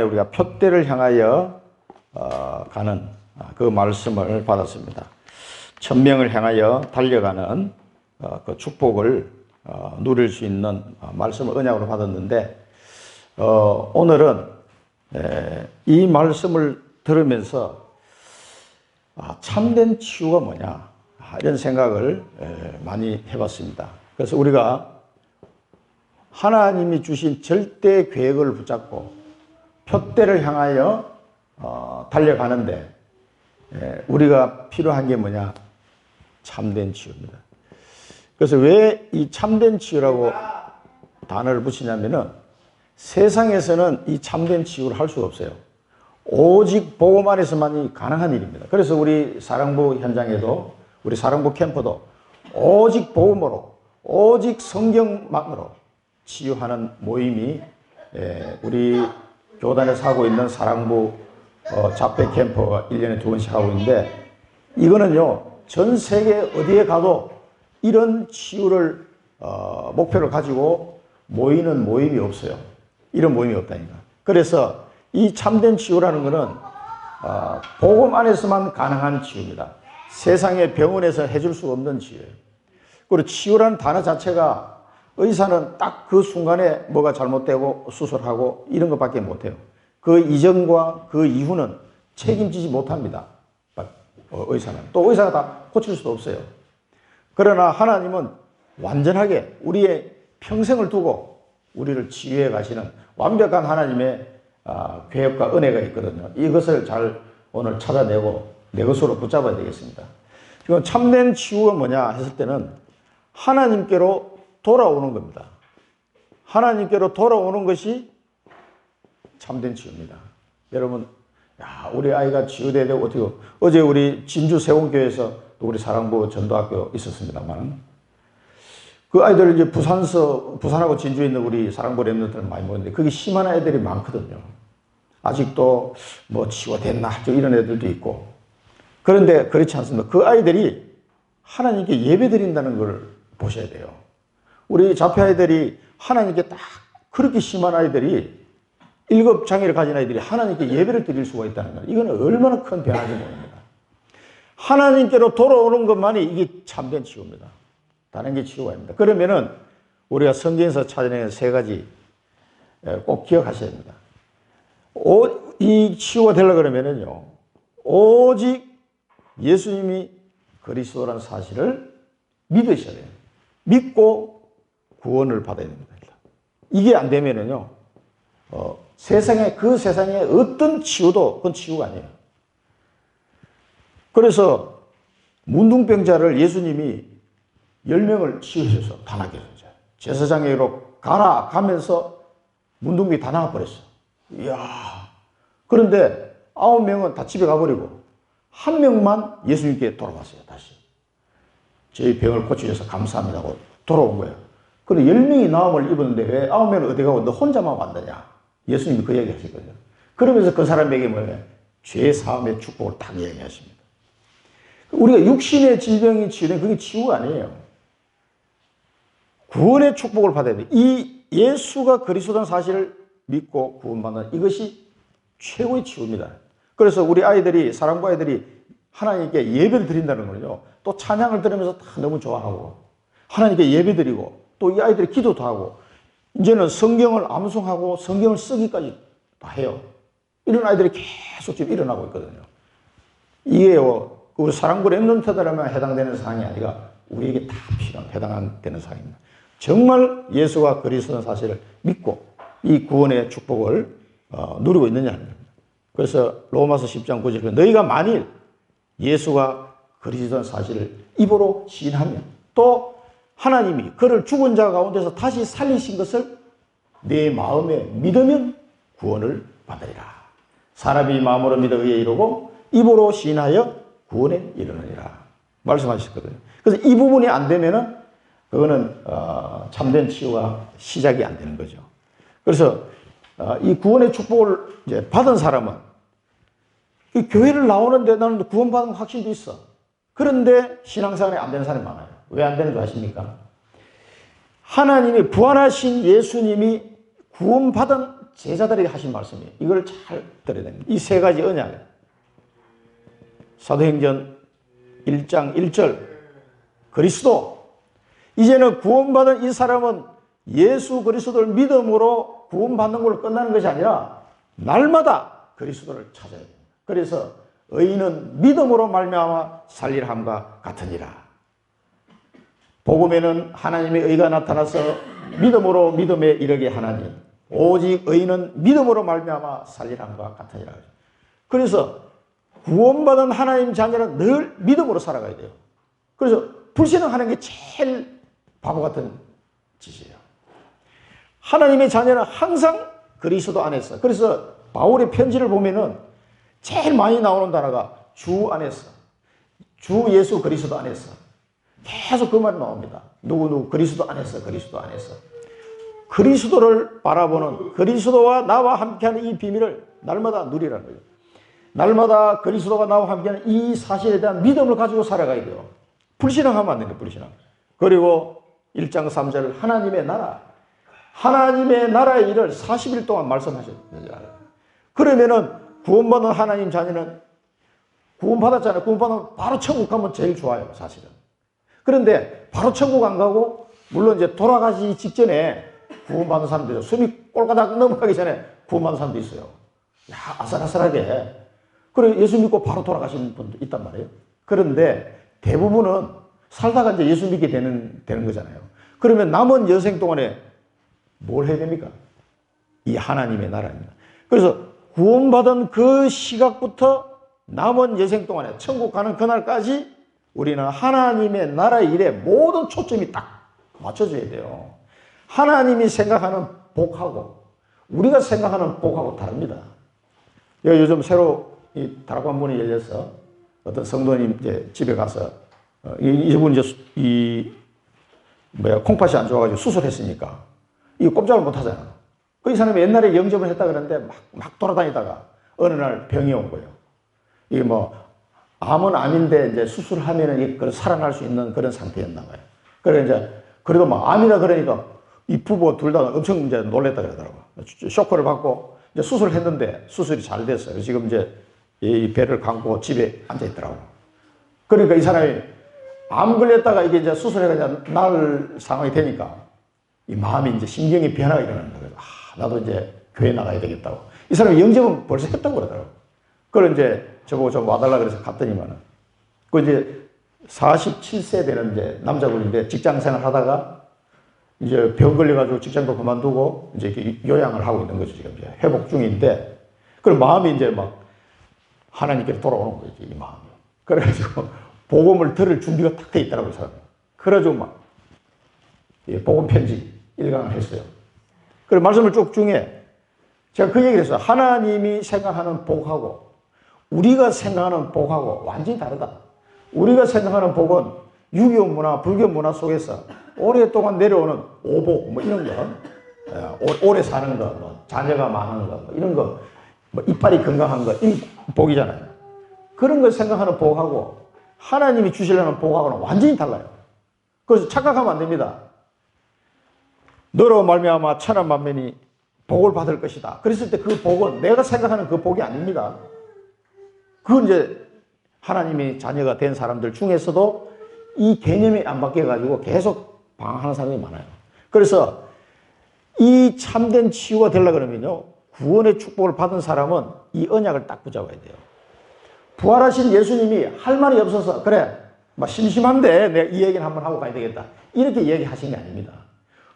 우리가 표대를 향하여 가는 그 말씀을 받았습니다. 천명을 향하여 달려가는 그 축복을 누릴 수 있는 말씀을 언약으로 받았는데, 오늘은 이 말씀을 들으면서 참된 치유가 뭐냐 이런 생각을 많이 해봤습니다. 그래서 우리가 하나님이 주신 절대 계획을 붙잡고 표대를 향하여 달려가는데 우리가 필요한 게 뭐냐? 참된 치유입니다. 그래서 왜 이 참된 치유라고 단어를 붙이냐면은 세상에서는 이 참된 치유를 할 수가 없어요. 오직 복음 안에서만이 가능한 일입니다. 그래서 우리 사랑부 현장에도, 우리 사랑부 캠프도 오직 복음으로, 오직 성경만으로 치유하는 모임이 우리 교단에서 하고 있는 사랑부 잡배 캠프가 1년에 2번씩 하고 있는데, 이거는요 전 세계 어디에 가도 이런 치유를 목표를 가지고 모이는 모임이 없어요. 이런 모임이 없다니까. 그래서 이 참된 치유라는 것은 복음 안에서만 가능한 치유입니다. 세상의 병원에서 해줄 수 없는 치유예요. 그리고 치유라는 단어 자체가, 의사는 딱 그 순간에 뭐가 잘못되고 수술하고 이런 것밖에 못해요. 그 이전과 그 이후는 책임지지 못합니다. 의사는. 또 의사가 다 고칠 수도 없어요. 그러나 하나님은 완전하게 우리의 평생을 두고 우리를 치유해 가시는 완벽한 하나님의 계획과 은혜가 있거든요. 이것을 잘 오늘 찾아내고 내 것으로 붙잡아야 되겠습니다. 지금 참된 치유가 뭐냐 했을 때는 하나님께로 돌아오는 겁니다. 하나님께로 돌아오는 것이 참된 치유입니다. 여러분, 우리 아이가 치유돼야 되고 어떻게, 어제 우리 진주 세원교회에서 또 우리 사랑부 전도학교 있었습니다만, 그 아이들 이제 부산하고 진주에 있는 우리 사랑부 랩런트는 많이 모였는데, 거기 심한 애들이 많거든요. 아직도 뭐 치유됐나 이런 애들도 있고. 그런데 그렇지 않습니다. 그 아이들이 하나님께 예배 드린다는 걸 보셔야 돼요. 우리 자폐 아이들이 하나님께 딱 그렇게 심한 아이들이, 일급장애를 가진 아이들이 하나님께 예배를 드릴 수가 있다는 것, 이건 얼마나 큰 변화인지 모릅니다. 하나님께로 돌아오는 것만이 이게 참된 치유입니다. 다른 게 치유가 아닙니다. 그러면은 우리가 성경에서 찾아내는 세 가지 꼭 기억하셔야 됩니다. 이 치유가 되려고 그러면은요, 오직 예수님이 그리스도라는 사실을 믿으셔야 돼요. 믿고 구원을 받아야 됩니다. 이게 안 되면은요, 그 세상에 어떤 치유도 그건 치유가 아니에요. 그래서 문둥병자를 예수님이 10명을 치유해줘서 다 낫게 해줬어요. 제사장에게로 가면서 문둥병이 다 나와버렸어. 이야. 그런데 9명은 다 집에 가버리고 1명만 예수님께 돌아왔어요. 다시. 저희 병을 고쳐줘서 감사합니다고 돌아온 거예요. 그런데 10명이 나음을 입었는데 왜 9명은 어디 가고 너 혼자만 왔느냐? 예수님이 그 얘기 하시거든요. 그러면서 그 사람에게 뭐예요? 죄 사함의 축복을 딱 이야기하십니다. 우리가 육신의 질병이 치유된 그게 치유가 아니에요. 구원의 축복을 받아야 돼요. 이 예수가 그리스도라는 사실을 믿고 구원받는 이것이 최고의 치유입니다. 그래서 우리 아이들이, 사랑부 아이들이 하나님께 예배를 드린다는 거는요, 또 찬양을 들으면서 다 너무 좋아하고 하나님께 예배 드리고 또 이 아이들이 기도도 하고 이제는 성경을 암송하고 성경을 쓰기까지 다 해요. 이런 아이들이 계속 지금 일어나고 있거든요. 이게요, 우리 사랑부 랩런트들에만 해당되는 사항이 아니라 우리에게 다 필요한, 해당되는 사항입니다. 정말 예수가 그리스도라는 사실을 믿고 이 구원의 축복을 누리고 있느냐 합니다. 그래서 로마서 10장 9절, 너희가 만일 예수가 그리스도라는 사실을 입으로 시인하면 또 하나님이 그를 죽은 자 가운데서 다시 살리신 것을 내 마음에 믿으면 구원을 받으리라. 사람이 마음으로 믿어 의에 이르고 입으로 시인하여 구원에 이르느니라 말씀하셨거든요. 그래서 이 부분이 안 되면은 그거는 참된 치유가 시작이 안 되는 거죠. 그래서 이 구원의 축복을 이제 받은 사람은 이 교회를 나오는데 나는 구원받은 확신도 있어. 그런데 신앙생활이 안 되는 사람이 많아요. 왜 안 되는 줄 아십니까? 하나님이 부활하신 예수님이 구원받은 제자들에게 하신 말씀이에요. 이걸 잘 들어야 됩니다. 이 세 가지 언약. 사도행전 1장 1절 그리스도. 이제는 구원받은 이 사람은 예수 그리스도를 믿음으로 구원받는 걸로 끝나는 것이 아니라 날마다 그리스도를 찾아야 됩니다. 그래서 의인은 믿음으로 말미암아 살리라 함과 같으니라. 복음에는 하나님의 의가 나타나서 믿음으로 믿음에 이르게 하나니 오직 의인은 믿음으로 말미암아 살리라 함과 같으니라. 그래서 구원받은 하나님 자녀는 늘 믿음으로 살아가야 돼요. 그래서 불신앙하는 게 제일 바보 같은 짓이에요. 하나님의 자녀는 항상 그리스도 안에서. 그래서 바울의 편지를 보면은 제일 많이 나오는 단어가 주 안에서, 주 예수 그리스도 안에서. 계속 그 말이 나옵니다. 누구 그리스도 안에서, 그리스도 안에서. 그리스도를 바라보는, 그리스도와 나와 함께하는 이 비밀을 날마다 누리라는 거예요. 날마다 그리스도가 나와 함께하는 이 사실에 대한 믿음을 가지고 살아가야 돼요. 불신앙하면 안 됩니다. 불신앙. 그리고 1장 3절 하나님의 나라. 하나님의 나라의 일을 40일 동안 말씀하셨어요. 그러면은 구원받은 하나님 자녀는 구원받았잖아요. 구원받으면 바로 천국 가면 제일 좋아요, 사실은. 그런데 바로 천국 안 가고 물론 이제 돌아가기 직전에 구원받은 사람들이 숨이 꼴까닥 넘어가기 전에 구원받은 사람도 있어요. 야, 아슬아슬하게. 그래 예수 믿고 바로 돌아가시는 분도 있단 말이에요. 그런데 대부분은 살다가 이제 예수 믿게 되는 거잖아요. 그러면 남은 여생 동안에 뭘 해야 됩니까? 이 하나님의 나라입니다. 그래서 구원받은 그 시각부터 남은 여생 동안에 천국 가는 그날까지 우리는 하나님의 나라의 일에 모든 초점이 딱 맞춰져야 돼요. 하나님이 생각하는 복하고 우리가 생각하는 복하고 다릅니다. 요즘 새로 이 다락방문이 열려서 어떤 성도님 이제 집에 가서 이분 이제 콩팥이 안 좋아가지고 수술했으니까 이거 꼼짝을 못 하잖아. 그 이 사람이 옛날에 영접을 했다 그러는데 막 돌아다니다가 어느 날 병이 온 거예요. 이게 뭐 암은 암인데 이제 수술하면은 그걸 살아날 수 있는 그런 상태였나 봐요. 그래 이제 그래도 뭐 암이라 그러니까 이 부부 둘 다 엄청 이제 놀랬다 그러더라고. 쇼크를 받고 이제 수술을 했는데 수술이 잘 됐어요. 지금 이제 이 배를 감고 집에 앉아 있더라고. 그러니까 이 사람이 암 걸렸다가 이게 이제 수술해가 날 상황이 되니까 이 마음이 이제 신경이 변화가 일어나는 거예요. 나도 이제 교회 나가야 되겠다고. 이 사람이 영접은 벌써 했다고 그러더라고. 그걸 이제 저보고 좀 와달라 그래서 갔더니만은 그 이제 47세 되는 이제 남자분인데 직장 생활 하다가 이제 병 걸려가지고 직장도 그만두고 이제 이렇게 요양을 하고 있는 거죠. 지금 이제 회복 중인데 그 마음이 이제 막 하나님께로 돌아오는 거지, 이 마음이. 그래가지고 복음을 들을 준비가 딱 돼 있더라고요, 사람이. 그래가지고 막 복음 편지 1강을 했어요. 그리고 말씀을 쭉 중에 제가 그 얘기를 했어요. 하나님이 생각하는 복하고 우리가 생각하는 복하고 완전히 다르다. 우리가 생각하는 복은 유교 문화, 불교 문화 속에서 오랫동안 내려오는 오복, 뭐 이런 거, 오래 사는 거, 뭐 자녀가 많은 거, 뭐 이런 거, 뭐 이빨이 건강한 거, 이 복이잖아요. 그런 걸 생각하는 복하고 하나님이 주시려는 복하고는 완전히 달라요. 그래서 착각하면 안 됩니다. 너로 말미암아 천한 만민이 복을 받을 것이다. 그랬을 때 그 복은 내가 생각하는 그 복이 아닙니다. 그건 이제 하나님의 자녀가 된 사람들 중에서도 이 개념이 안 바뀌어가지고 계속 방황하는 사람이 많아요. 그래서 이 참된 치유가 되려고 그러면요, 구원의 축복을 받은 사람은 이 언약을 딱 붙잡아야 돼요. 부활하신 예수님이 할 말이 없어서 그래 막 심심한데 내가 이 얘기는 한번 하고 가야 되겠다 이렇게 얘기하신 게 아닙니다.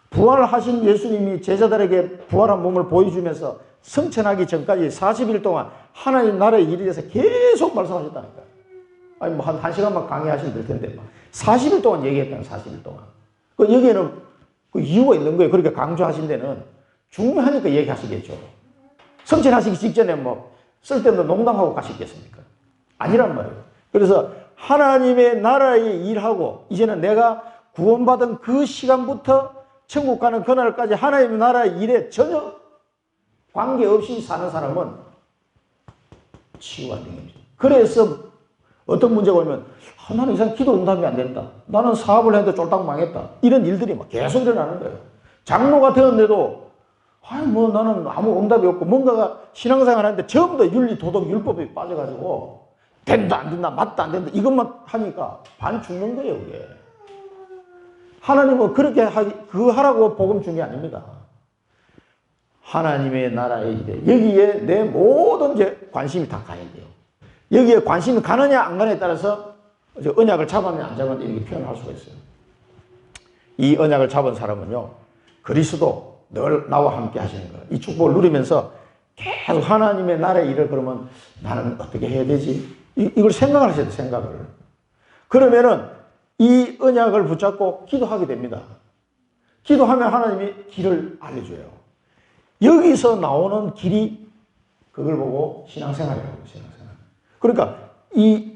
부활하신 예수님이 제자들에게 부활한 몸을 보여주면서 성천하기 전까지 40일 동안 하나님 나라의 일에 대해서 계속 말씀하셨다니까요. 아니 뭐 한 시간만 강의하시면 될 텐데 40일 동안 얘기했다는 40일 동안. 그 여기에는 그 이유가 있는 거예요. 그렇게 강조하신 데는 중요하니까 얘기하시겠죠. 성천하시기 직전에 뭐 쓸데없는 농담하고 가시겠습니까? 아니란 말이에요. 그래서 하나님의 나라의 일하고 이제는 내가 구원받은 그 시간부터 천국 가는 그날까지 하나님의 나라의 일에 전혀 관계없이 사는 사람은 치유가 안 되는 겁니다. 그래서 어떤 문제가 오면 나는 이상 기도 응답이 안 된다. 나는 사업을 했는데 쫄딱 망했다. 이런 일들이 막 계속 일어나는 거예요. 장로가 되었는데도 아니, 뭐 나는 아무 응답이 없고 뭔가가 신앙생활 하는데 전부 다 윤리, 도덕, 율법에 빠져가지고 된다, 안 된다, 맞다, 안 된다 이것만 하니까 반 죽는 거예요, 그게. 하나님은 그렇게 그거 하라고 복음 준 게 아닙니다. 하나님의 나라의 일에 여기에 내 모든 관심이 다 가야 돼요. 여기에 관심이 가느냐 안 가느냐에 따라서 언약을 잡았냐 안 잡았냐 이렇게 표현할 수가 있어요. 이 언약을 잡은 사람은요, 그리스도 늘 나와 함께 하시는 거예요. 이 축복을 누리면서 계속 하나님의 나라의 일을 그러면 나는 어떻게 해야 되지? 이걸 생각을 하셔야 돼요, 생각을. 그러면은 이 언약을 붙잡고 기도하게 됩니다. 기도하면 하나님이 길을 알려줘요. 여기서 나오는 길이 그걸 보고 신앙생활이라고 신앙생활. 그러니까 이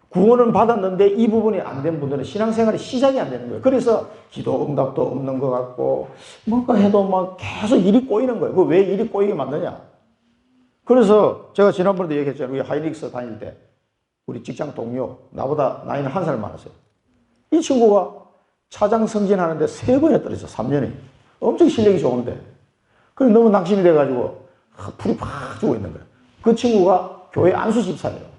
구원은 받았는데 이 부분이 안 된 분들은 신앙생활이 시작이 안 되는 거예요. 그래서 기도 응답도 없는 것 같고 뭔가 해도 막 계속 일이 꼬이는 거예요. 왜 일이 꼬이게 만드냐? 그래서 제가 지난번에도 얘기했잖아요. 우리 하이닉스 다닐 때 우리 직장 동료, 나보다 나이는 한 살 많았어요. 이 친구가 차장 승진하는데 3번이나 떨어졌어, 3년이. 엄청 실력이 좋은데. 그래 너무 낙심이 돼가지고 불이 팍 죽어 있는 거예요. 그 친구가 교회 안수 집사예요.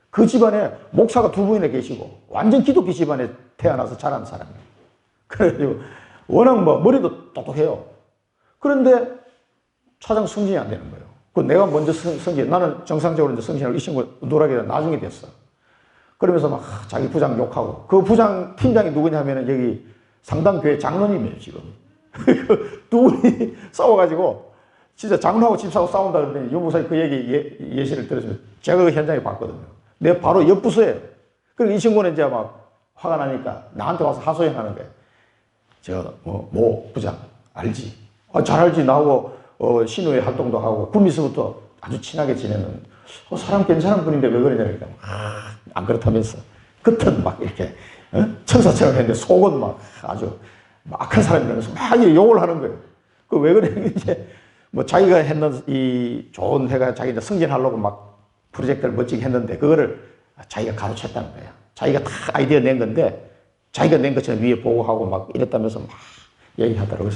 그 집안에 목사가 2분이나 계시고 완전 기독교 집안에 태어나서 자란 사람이에요. 그래가지고 워낙 뭐 머리도 똑똑해요. 그런데 차장 승진이 안 되는 거예요. 그 내가 먼저 승진, 나는 정상적으로 이제 승진하고 이 친구 누락이 나중에 됐어. 그러면서 막 자기 부장 욕하고, 그 부장 팀장이 누구냐 하면은 여기 상당교회 장로님이에요, 지금. 두 분이 싸워가지고 진짜 장로하고 집사하고 싸운다 그러더니 유무사님 그 얘기 예시를 들었으면 제가 그 현장에 봤거든요. 내 바로 옆 부서예요. 그리고 이 친구는 이제 막 화가 나니까 나한테 와서 하소연하는 거예요. 저 모 부장 알지? 잘 알지. 나하고 신우회 활동도 하고 구미서부터 아주 친하게 지내는 사람 괜찮은 분인데 왜 그러냐 그러니까 안 그렇다면서 겉은 막 이렇게 천사처럼 했는데 속은 막 아주 악한 사람이라면서 막 욕을 하는 거예요. 그 왜 그래? 이제 뭐 자기가 했는 이 좋은 해가 자기 이제 승진하려고 막 프로젝트를 멋지게 했는데 그거를 자기가 가로챘다는 거야. 자기가 다 아이디어 낸 건데 자기가 낸 것처럼 위에 보고하고 막 이랬다면서 막 얘기하더라고요.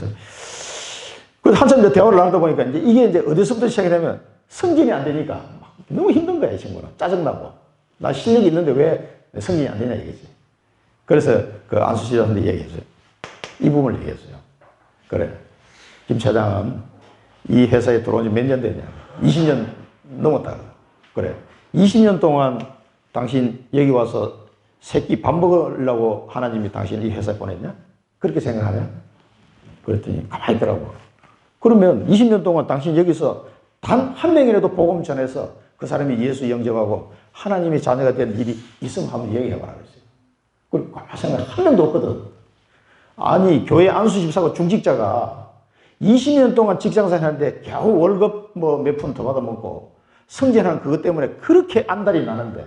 그래서 한참 이제 대화를 나누다 보니까 이제 이게 이제 어디서부터 시작이 되면 승진이 안 되니까 막 너무 힘든 거야, 이 친구는. 짜증나고. 나 실력이 있는데 왜 승진이 안 되냐 이거지. 그래서 그 안수시장한테 얘기했어요. 이 부분을 얘기했어요. 그래. 김 차장은 이 회사에 들어온 지 몇 년 됐냐? 20년 넘었다. 그래. 20년 동안 당신 여기 와서 새끼 밥 먹으려고 하나님이 당신을 이 회사에 보냈냐? 그렇게 생각하냐? 그랬더니 가만히 있더라고. 그러면 20년 동안 당신 여기서 단 한 명이라도 복음 전해서 그 사람이 예수 영접하고 하나님의 자녀가 된 일이 있으면 한번 얘기해봐라 그랬어요. 그리고 가만히 생각해. 한 명도 없거든. 아니, 교회 안수집사고 중직자가 20년 동안 직장생활 하는데 겨우 월급 뭐 몇 푼 더 받아먹고 승진한 그것 때문에 그렇게 안달이 나는데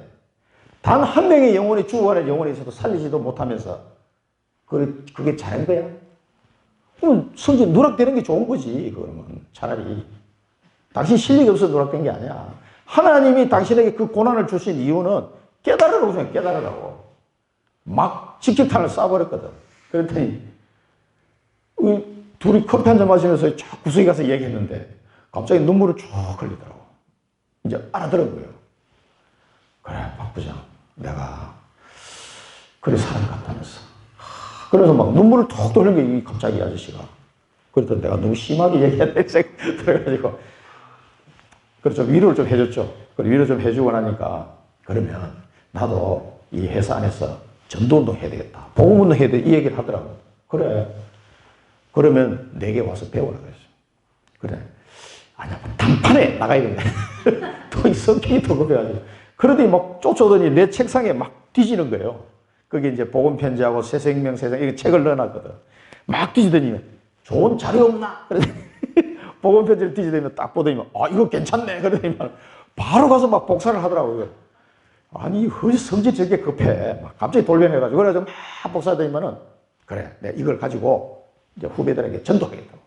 단 한 명의 영혼이 죽어가는 영혼이 있어도 살리지도 못하면서 그게 잘한 거야? 그럼 승진 누락되는 게 좋은 거지. 그러면 차라리 당신 실력이 없어서 누락된 게 아니야. 하나님이 당신에게 그 고난을 주신 이유는 깨달으라고 생각해. 깨달으라고. 막 직격탄을 쏴버렸거든. 그랬더니 둘이 커피 한잔 마시면서 쫙 구석에 가서 얘기했는데 갑자기 눈물을 쭉 흘리더라고. 이제 알아들은 거예요. 그래, 박 부장, 내가 그래 사람 같다면서. 그래서 막 눈물을 톡 돌린 거예요, 갑자기 이 아저씨가. 그랬더니 내가 너무 심하게 얘기했네, 그래가지고. 그래서 위로를 좀 해줬죠. 그리고 위로 좀 해주고 나니까 그러면 나도 이 회사 안에서 전도운동 해야 되겠다. 복음운동 해야 돼. 이 얘기를 하더라고. 그래. 그러면 내게 와서 배우라 그랬어요. 그래. 아니야, 단판에 나가야 된다. 또 성격이 더 급해가지고. 그러더니 막 쫓아오더니 내 책상에 막 뒤지는 거예요. 거기 이제 복음편지하고 새생명 세상, 이거 책을 넣어놨거든. 막 뒤지더니 좋은 자료 없나? 그러더니 복음편지를 뒤지더니 딱 보더니 이거 괜찮네. 그러더니 바로 가서 막 복사를 하더라고요. 아니, 어디 성질이 저렇게 급해. 막 갑자기 돌변해가지고. 그래가지고 막 복사하더니만은 그래, 내가 이걸 가지고 이제 후배들에게 전도하겠다고.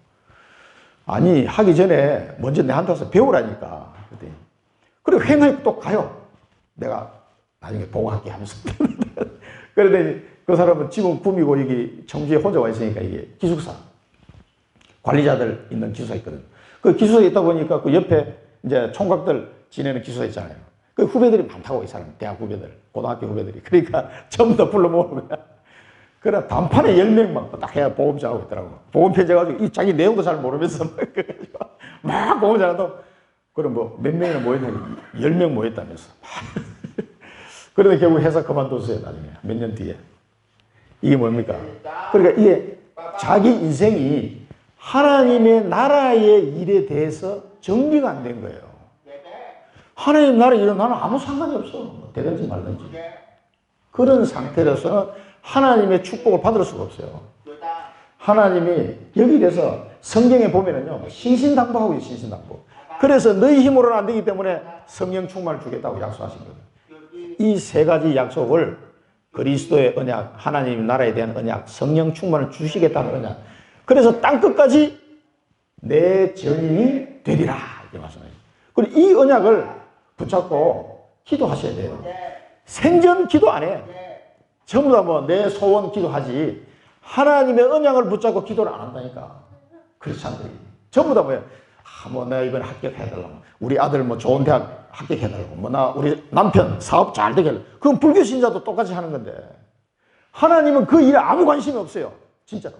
아니, 하기 전에 먼저 내한테 와서 배우라니까. 그랬더니 그리고 횡하게 또 가요. 내가 나중에 보고할게 하면서. 그러더니 그 사람은 지금 구미고 여기 청주에 혼자 와 있으니까 이게 기숙사. 관리자들 있는 기숙사 있거든요. 그 기숙사에 있다 보니까 그 옆에 이제 총각들 지내는 기숙사 있잖아요. 그 후배들이 많다고, 이 사람. 대학 후배들, 고등학교 후배들이. 그러니까 전부 다 불러 모으는 거야. 그래, 단판에 10명만 딱 해야 보험 잘하고 있더라고. 보험 편제해가지고 이 자기 내용도 잘 모르면서 막 보험 잘한다고. 그럼 뭐 몇 명이나 모였냐? 10명 모였다면서. 그런데 결국 회사 그만뒀어요, 나중에. 몇 년 뒤에. 이게 뭡니까? 그러니까 이게 자기 인생이 하나님의 나라의 일에 대해서 정리가 안 된 거예요. 하나님 나라의 일은 나는 아무 상관이 없어. 되든지 말든지. 그런 상태로서는 하나님의 축복을 받을 수가 없어요. 하나님이 여기 대해서 성경에 보면은요, 신신당부하고 있어요, 신신당부. 그래서 너희 힘으로는 안 되기 때문에 성령 충만을 주겠다고 약속하신 거예요. 이 세 가지 약속을 그리스도의 언약, 하나님 나라에 대한 언약, 성령 충만을 주시겠다는 언약. 그래서 땅끝까지 내 전인이 되리라. 이렇게 말씀해요. 그리고 이 언약을 붙잡고 기도하셔야 돼요. 생전 기도 안 해. 전부 다 뭐 내 소원 기도하지. 하나님의 언약을 붙잡고 기도를 안 한다니까. 크리스찬들이. 전부 다 뭐야. 뭐 내가 이번에 합격해달라고. 우리 아들 뭐 좋은 대학 합격해달라고. 뭐 나 우리 남편 사업 잘 되게 하려고. 그건 불교 신자도 똑같이 하는 건데. 하나님은 그 일에 아무 관심이 없어요. 진짜로.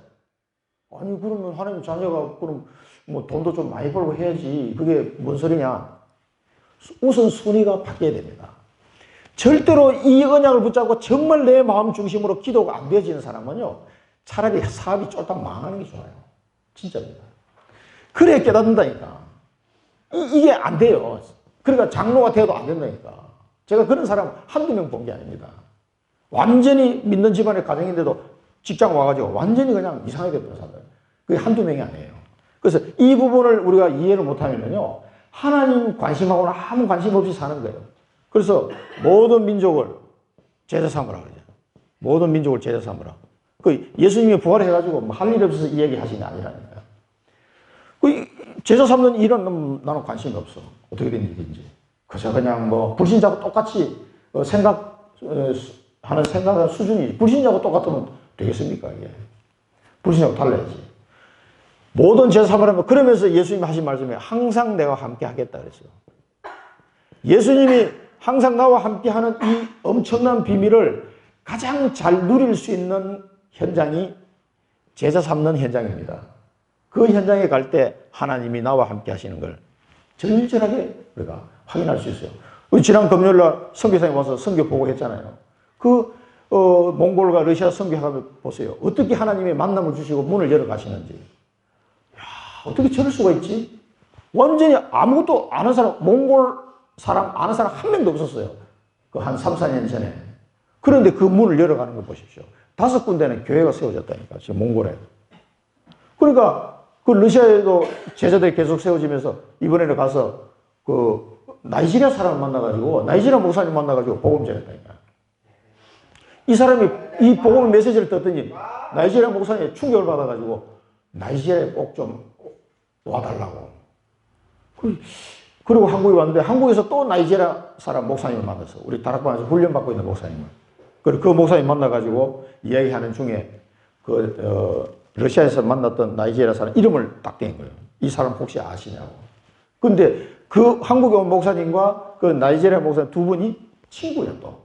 아니 그러면 하나님 자녀가 그럼 뭐 돈도 좀 많이 벌고 해야지. 그게 뭔 소리냐. 우선 순위가 바뀌어야 됩니다. 절대로 이 언약을 붙잡고 정말 내 마음 중심으로 기도가 안 되어지는 사람은요. 차라리 사업이 쫄딱 망하는 게 좋아요. 진짜입니다. 그래 깨닫는다니까. 이게 안 돼요. 그러니까 장로가 되어도 안 된다니까. 제가 그런 사람 한두 명 본 게 아닙니다. 완전히 믿는 집안의 가정인데도 직장 와가지고 완전히 그냥 이상하게 되는 사람들. 그게 한두 명이 아니에요. 그래서 이 부분을 우리가 이해를 못하면요. 하나님 관심하고는 아무 관심 없이 사는 거예요. 그래서 모든 민족을 제자 삼으라 그러죠. 모든 민족을 제자 삼으라. 그 예수님이 부활해가지고 뭐 할 일 없어서 이 얘기 하신 게 아니라니까요. 그 제자 삼는 일은 나는 관심이 없어. 어떻게 된 일인지. 그래서 그냥 뭐 불신자하고 똑같이 생각하는 생각의 수준이 불신자하고 똑같으면 되겠습니까? 이게. 불신자하고 달라야지. 모든 제자 삼으라면 그러면서 예수님이 하신 말씀에 항상 내가 함께 하겠다 그랬어요. 예수님이 항상 나와 함께 하는 이 엄청난 비밀을 가장 잘 누릴 수 있는 현장이 제자 삼는 현장입니다. 그 현장에 갈 때 하나님이 나와 함께 하시는 걸 절절하게 우리가 확인할 수 있어요. 우리 지난 금요일날 선교사님 와서 선교 보고 했잖아요. 몽골과 러시아 선교하면 보세요. 어떻게 하나님의 만남을 주시고 문을 열어 가시는지. 야, 어떻게 저럴 수가 있지? 완전히 아무것도 아는 사람, 몽골 사람 아는 사람 한 명도 없었어요. 그 한 3, 4년 전에. 그런데 그 문을 열어가는 거 보십시오. 5군데는 교회가 세워졌다니까, 지금 몽골에. 그러니까 그 러시아에도 제자들이 계속 세워지면서 이번에는 가서 그 나이지리아 사람을 만나가지고 나이지리아 목사님 만나가지고 복음 전했다니까. 이 사람이 이 복음 메시지를 듣더니 나이지리아 목사님이 충격을 받아가지고 나이지리아에 꼭 좀 와달라고. 그리고 한국에 왔는데 한국에서 또 나이지리아 사람 목사님을 만났어. 우리 다락방에서 훈련받고 있는 목사님을. 그리고 그 목사님 만나가지고 이야기하는 중에 러시아에서 만났던 나이지리아 사람 이름을 딱 댄 거예요. 이 사람 혹시 아시냐고. 근데 그 한국에 온 목사님과 그 나이지리아 목사님 두 분이 친구예요, 또.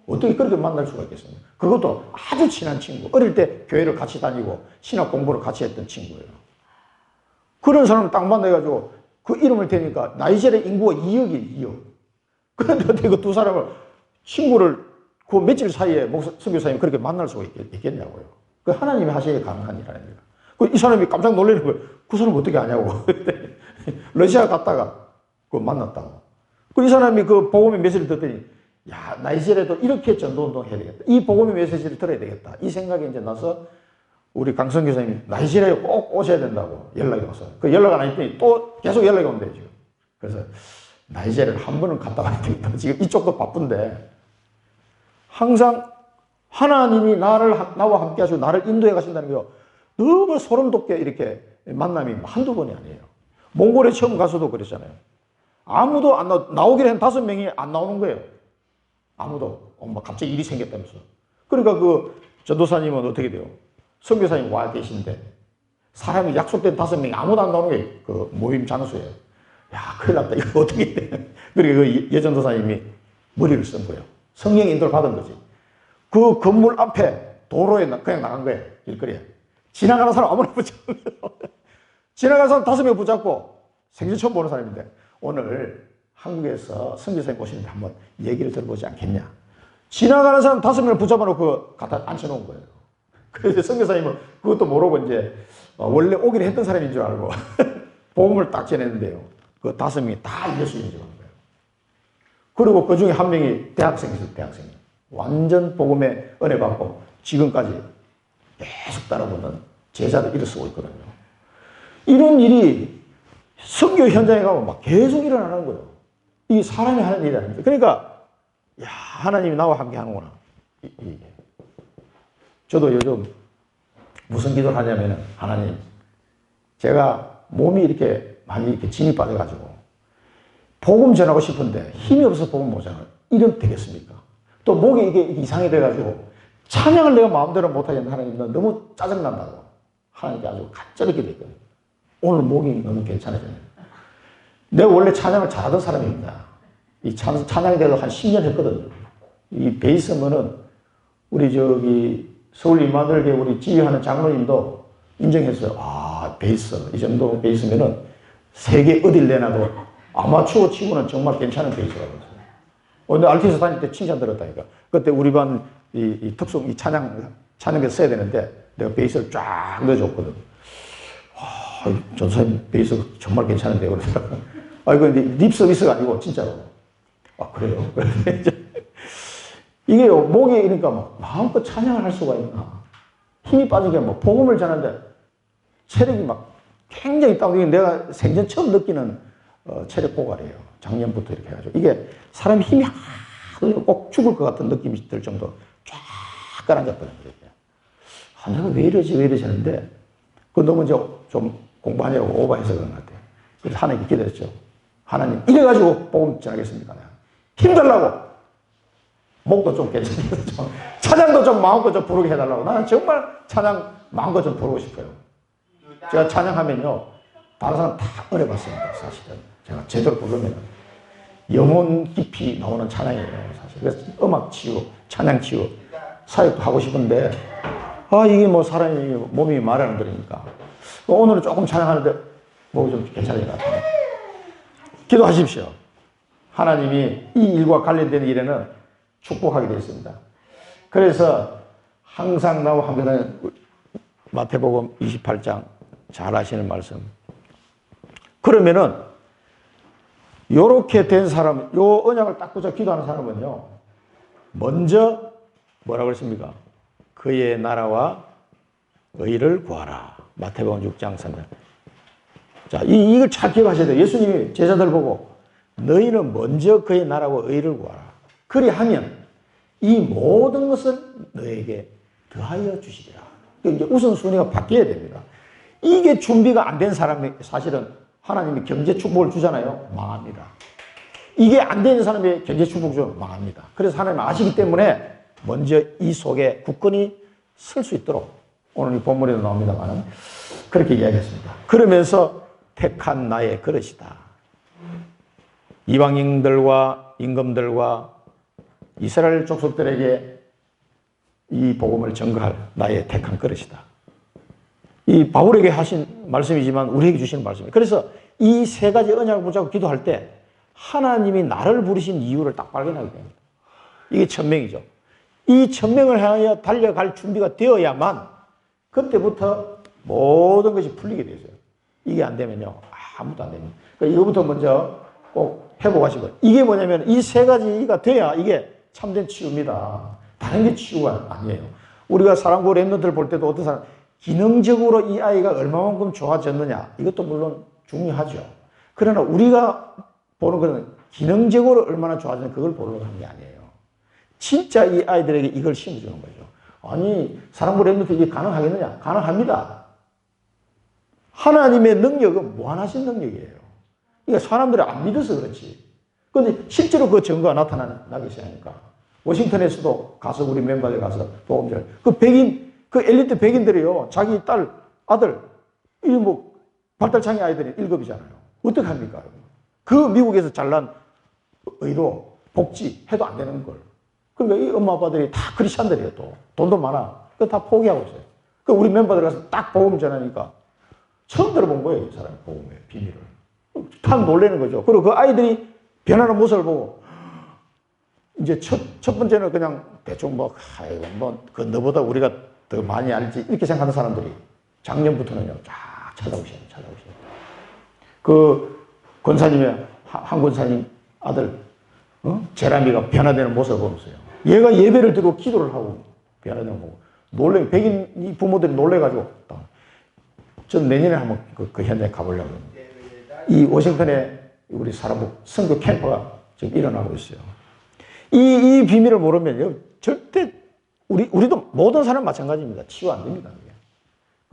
어떻게 그렇게 만날 수가 있겠습니까? 그것도 아주 친한 친구. 어릴 때 교회를 같이 다니고 신학 공부를 같이 했던 친구예요. 그런 사람을 딱 만나가지고 그 이름을 대니까 나이지리아 인구가 2억이에요, 2억. 그런데 어떻게 그 두 사람을 친구를 그 며칠 사이에 선교사님이 그렇게 만날 수가 있겠냐고요. 그 하나님이 하시기에 가능한 일 아닙니까? 이 사람이 깜짝 놀라는 거예요. 그 사람 어떻게 아냐고. 러시아 갔다가 그 만났다고. 이 사람이 그 복음의 메시지를 듣더니 야, 나이지리아도 이렇게 전도운동 해야 되겠다. 이 복음의 메시지를 들어야 되겠다. 이 생각이 이제 나서 우리 강성 교사님이 나이지리아에 꼭 오셔야 된다고 연락이 왔어요. 그 연락 안 했더니 또 계속 연락이 온대요, 지금. 그래서 나이지리아를 한 번은 갔다 와야 되겠다. 지금 이쪽도 바쁜데 항상 하나님이 나와 함께 하시고 나를 인도해 가신다는 게 너무 소름 돋게 이렇게 만남이 한두 번이 아니에요. 몽골에 처음 가서도 그랬잖아요. 아무도 안 나오기로 한 5명이 안 나오는 거예요. 아무도. 갑자기 일이 생겼다면서. 그러니까 그 전도사님은 어떻게 돼요? 선교사님 와 계신데 사람이 약속된 5명이 아무도 안 나오는 게 그 모임 장소예요. 야, 큰일 났다. 이거 어떻게 돼? 그리고 그 예전도사님이 머리를 쓴 거예요. 성령 인도를 받은 거지. 그 건물 앞에 도로에 그냥 나간 거예요. 길거리에. 지나가는 사람 아무나 붙잡고. 지나가는 사람 5명 붙잡고 생전 처음 보는 사람인데 오늘 한국에서 선교사님 오시는데 한번 얘기를 들어보지 않겠냐. 지나가는 사람 5명을 붙잡아놓고 갖다 앉혀놓은 거예요. 그래서 선교사님은 그것도 모르고 이제 원래 오기로 했던 사람인 줄 알고 복음을 딱 전했는데요. 그 5명이 다 예수님인 줄 아는 거예요. 그리고 그 중에 한 명이 대학생이었어요. 대학생이. 완전 복음에 은혜 받고 지금까지 계속 따라보는 제자를 일어서고 있거든요. 이런 일이 선교 현장에 가면 막 계속 일어나는 거예요. 이게 사람이 하는 일이 아닙니다. 그러니까 야, 하나님이 나와 함께 하는구나. 저도 요즘 무슨 기도를 하냐면 하나님, 제가 몸이 이렇게 많이 이렇게 진이 빠져가지고 복음 전하고 싶은데 힘이 없어서 복음 못 전하요. 이러면 되겠습니까? 또 목이 이게 이상이 돼가지고 찬양을 내가 마음대로 못하겠는데 하나님, 너 너무 짜증난다고 하나님께 아주 간절히 기도했거든요. 오늘 목이 너무 괜찮아졌네요. 내가 원래 찬양을 잘하던 사람입니다. 이 찬양에 대해서 한 10년 했거든요. 이 베이스면은 우리 저기 서울 임마누엘교회 우리 지휘하는 장로님도 인정했어요. 아, 베이스. 이 정도 베이스면은 세계 어딜 내놔도 아마추어 치고는 정말 괜찮은 베이스라고 했어요. 근데 알티스 다닐 때 칭찬 들었다니까. 그때 우리 반 이 특송, 이 찬양에서 써야 되는데 내가 베이스를 쫙 넣어줬거든. 와, 전사님 베이스 정말 괜찮은데요. 그러더라고요. 아, 이거 립 서비스가 아니고 진짜로. 아, 그래요? 이게 목이 이러니까 막 마음껏 찬양을 할 수가 있나. 힘이 빠지게 뭐 복음을 전하는데 체력이 막 굉장히 다운되게 내가 생전 처음 느끼는 체력 고갈이에요. 작년부터 이렇게 해가지고. 이게 사람 힘이 하도 꼭 죽을 것 같은 느낌이 들 정도 쫙 가라앉았거든요. 아, 내가 왜 이러지 하는데 그 너무 이제 좀 공부하느라고 오버해서 그런 것 같아요. 그래서 하나님께 기도했죠. 하나님, 이래가지고 복음 전하겠습니까? 힘들라고. 목도 좀 괜찮게 좀, 찬양도 좀 마음껏 좀 부르게 해달라고. 나는 정말 찬양 마음껏 좀 부르고 싶어요. 제가 찬양하면요, 다른 사람 다 은혜 받습니다, 사실은. 제가 제대로 부르면 영혼 깊이 나오는 찬양이에요, 사실. 그래서 음악 치유, 찬양 치유, 사역도 하고 싶은데, 아, 이게 뭐 사람이, 몸이 말하는 거니까. 오늘은 조금 찬양하는데, 목이 좀 괜찮은 것 같아요. 기도하십시오. 하나님이 이 일과 관련된 일에는 축복하게 되어 있습니다. 그래서 항상 나와 함께하는 마태복음 28장 잘 아시는 말씀. 그러면은 요렇게 된 사람, 요 언약을 딱 붙여 기도하는 사람은요, 먼저 뭐라고 했습니까? 그의 나라와 의를 구하라. 마태복음 6장 3절. 자, 이걸 잘 기억하셔야 돼요. 예수님이 제자들 보고 너희는 먼저 그의 나라와 의를 구하라. 그리하면 이 모든 것을 너에게 더하여 주시리라. 이제 우선순위가 바뀌어야 됩니다. 이게 준비가 안 된 사람이 사실은 하나님이 경제 축복을 주잖아요. 망합니다. 이게 안 되는 사람이 경제 축복 주면 망합니다. 그래서 하나님 아시기 때문에 먼저 이 속에 굳건히 설 수 있도록 오늘 이 본문에도 나옵니다만 그렇게 이야기했습니다. 그러면서 택한 나의 그릇이다. 이방인들과 임금들과 이스라엘 족속들에게 이 복음을 전거할 나의 택한 그릇이다. 이 바울에게 하신 말씀이지만 우리에게 주시는 말씀이에요. 그래서 이 세 가지 언약을 붙잡고 기도할 때 하나님이 나를 부르신 이유를 딱 발견하게 됩니다. 이게 천명이죠. 이 천명을 향하여 달려갈 준비가 되어야만 그때부터 모든 것이 풀리게 되죠. 이게 안 되면요, 아무도 안 됩니다. 그러니까 이거부터 먼저 꼭 회복하시고, 이게 뭐냐면 이 세 가지가 돼야 이게 참된 치유입니다. 다른 게 치유가 아니에요. 우리가 사랑구 랩런트를 볼 때도 어떤 사람, 기능적으로 이 아이가 얼마만큼 좋아졌느냐, 이것도 물론 중요하죠. 그러나 우리가 보는 것은 기능적으로 얼마나 좋아졌는지 그걸 보려고 하는 게 아니에요. 진짜 이 아이들에게 이걸 심어주는 거죠. 아니, 사랑구 랩런트 이게 가능하겠느냐? 가능합니다. 하나님의 능력은 무한하신 능력이에요. 그러니까 사람들이 안 믿어서 그렇지. 그런데 실제로 그 증거가 나타나기 시작하니까. 워싱턴에서도 가서 우리 멤버들 가서 복음을 그 백인, 그 엘리트 백인들이요, 자기 딸, 아들 이 뭐 발달장애 아이들이 1급이잖아요. 어떡합니까? 그 미국에서 잘난 의로 복지 해도 안 되는 걸. 그러니까 이 엄마 아빠들이 다 크리스찬들이에요. 또 돈도 많아. 그거 다 포기하고 있어요. 그 우리 멤버들 가서 딱 복음 전하니까 처음 들어본 거예요. 이 사람이 복음의 비밀을. 다 놀라는 거죠. 그리고 그 아이들이 변하는 모습을 보고 이제 첫 번째는 그냥 대충 뭐, 아이고, 뭐, 그 너보다 우리가 더 많이 알지. 이렇게 생각하는 사람들이 작년부터는요, 쫙 찾아오셔요. 그 권사님의, 한 권사님 아들, 제라미가 변화되는 모습을 보면서요. 얘가 예배를 드리고 기도를 하고 변화되는 거 보고 놀래, 백인 이 부모들이 놀래가지고, 전 내년에 한번 그 현장에 가보려고 합니다. 이 워싱턴에 우리 사람국 선교 캠프가 지금 일어나고 있어요. 이 비밀을 모르면요, 절대, 우리도 모든 사람 마찬가지입니다. 치유 안 됩니다.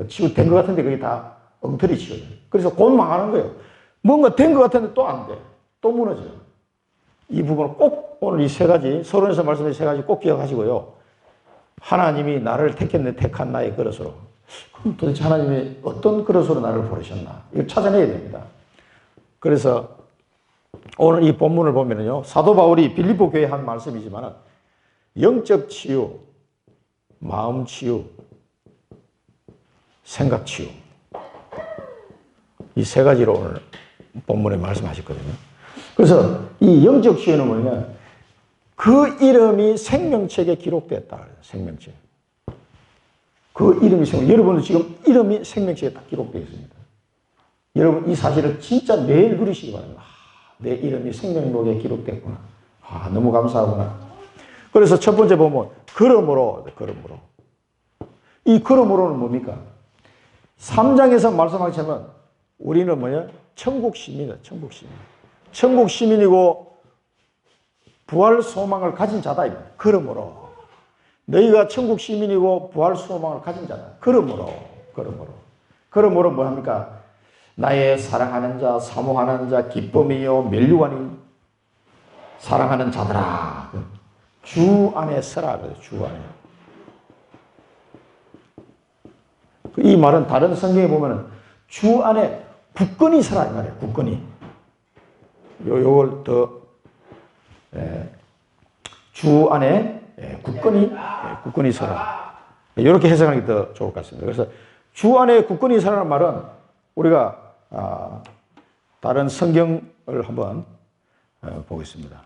치유된 것 같은데 그게 다 엉터리 치유예요. 그래서 곧 망하는 거예요. 뭔가 된 것 같은데 또 안 돼. 또 무너져요. 이 부분을 꼭 오늘 이 세 가지, 서론에서 말씀드린 세 가지 꼭 기억하시고요. 하나님이 나를 택한 나의 그릇으로. 그럼 도대체 하나님이 어떤 그릇으로 나를 부르셨나? 이걸 찾아내야 됩니다. 그래서 오늘 이 본문을 보면은요, 사도 바울이 빌립보 교회에 한 말씀이지만 영적 치유, 마음 치유, 생각 치유. 이 세 가지로 오늘 본문에 말씀하셨거든요. 그래서 이 영적 치유는 뭐냐면 그 이름이 생명책에 기록됐다. 생명책. 그 이름이 여러분도 지금 이름이 생명책에 딱 기록되어 있습니다. 여러분 이 사실을 진짜 매일 누리시기 바랍니다. 내 이름이 생명록에 기록됐구나. 너무 감사하구나. 그래서 첫 번째 보면 그러므로. 이 그러므로는 뭡니까? 3장에서 말씀하시면 우리는 뭐냐? 천국 시민이다. 천국 시민이고 부활 소망을 가진 자다. 그러므로 너희가 천국 시민이고 부활 소망을 가진 자다. 그러므로 뭐 합니까? 나의 사랑하는 자, 사모하는 자, 기쁨이요 멸류관이 사랑하는 자들아. 주 안에 서라. 주 안에. 이 말은 다른 성경에 보면은 주 안에 굳건히 서라 이 말이에요. 굳건히. 요걸 더 주 안에 굳건히 서라. 이렇게 해석하는 게 더 좋을 것 같습니다. 그래서 주 안에 굳건히 서라는 말은 우리가 다른 성경을 한번 보겠습니다.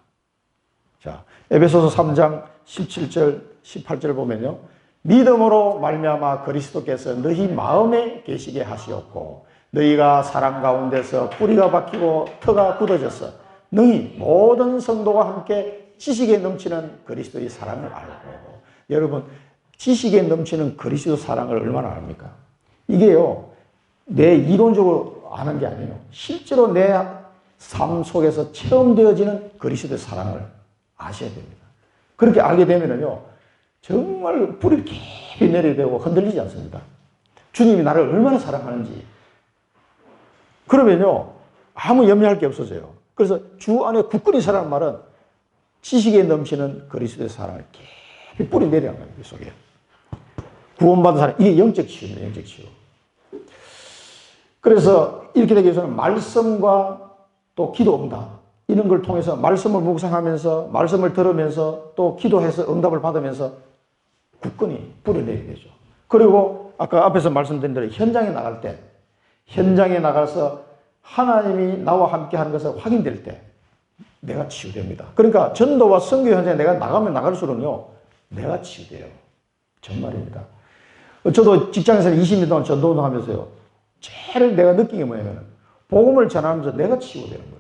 자, 에베소서 3장 17절, 18절 보면요. 믿음으로 말미암아 그리스도께서 너희 마음에 계시게 하시었고 너희가 사랑 가운데서 뿌리가 박히고 터가 굳어져서 너희 모든 성도가 함께 지식에 넘치는 그리스도의 사랑을 알고. 여러분, 지식에 넘치는 그리스도 사랑을 얼마나 압니까? 이게요, 내 이론적으로 아는 게 아니에요. 실제로 내 삶 속에서 체험되어지는 그리스도의 사랑을 아셔야 됩니다. 그렇게 알게 되면요, 정말 뿌리 깊이 내리게 되고 흔들리지 않습니다. 주님이 나를 얼마나 사랑하는지. 그러면요, 아무 염려할 게 없어져요. 그래서 주 안에 굳건히 사랑하는 말은 지식에 넘치는 그리스도의 사랑을 깊이 뿌리 내리는 거예요, 그 속에. 구원받은 사랑, 이게 영적 치유입니다, 영적 치유. 그래서 이렇게 되기 위해서는 말씀과 또 기도 응답, 이런 걸 통해서 말씀을 묵상하면서, 말씀을 들으면서, 또 기도해서 응답을 받으면서 굳건히 뿌려내게 되죠. 그리고 아까 앞에서 말씀드린 대로 현장에 나갈 때, 현장에 나가서 하나님이 나와 함께 하는 것을 확인될 때 내가 치유됩니다. 그러니까 전도와 선교 현장에 내가 나가면 나갈수록요, 내가 치유돼요. 정말입니다. 저도 직장에서 20년 동안 전도운동 하면서요, 제일 내가 느낀 게 뭐냐면 복음을 전하면서 내가 치유되는 거예요.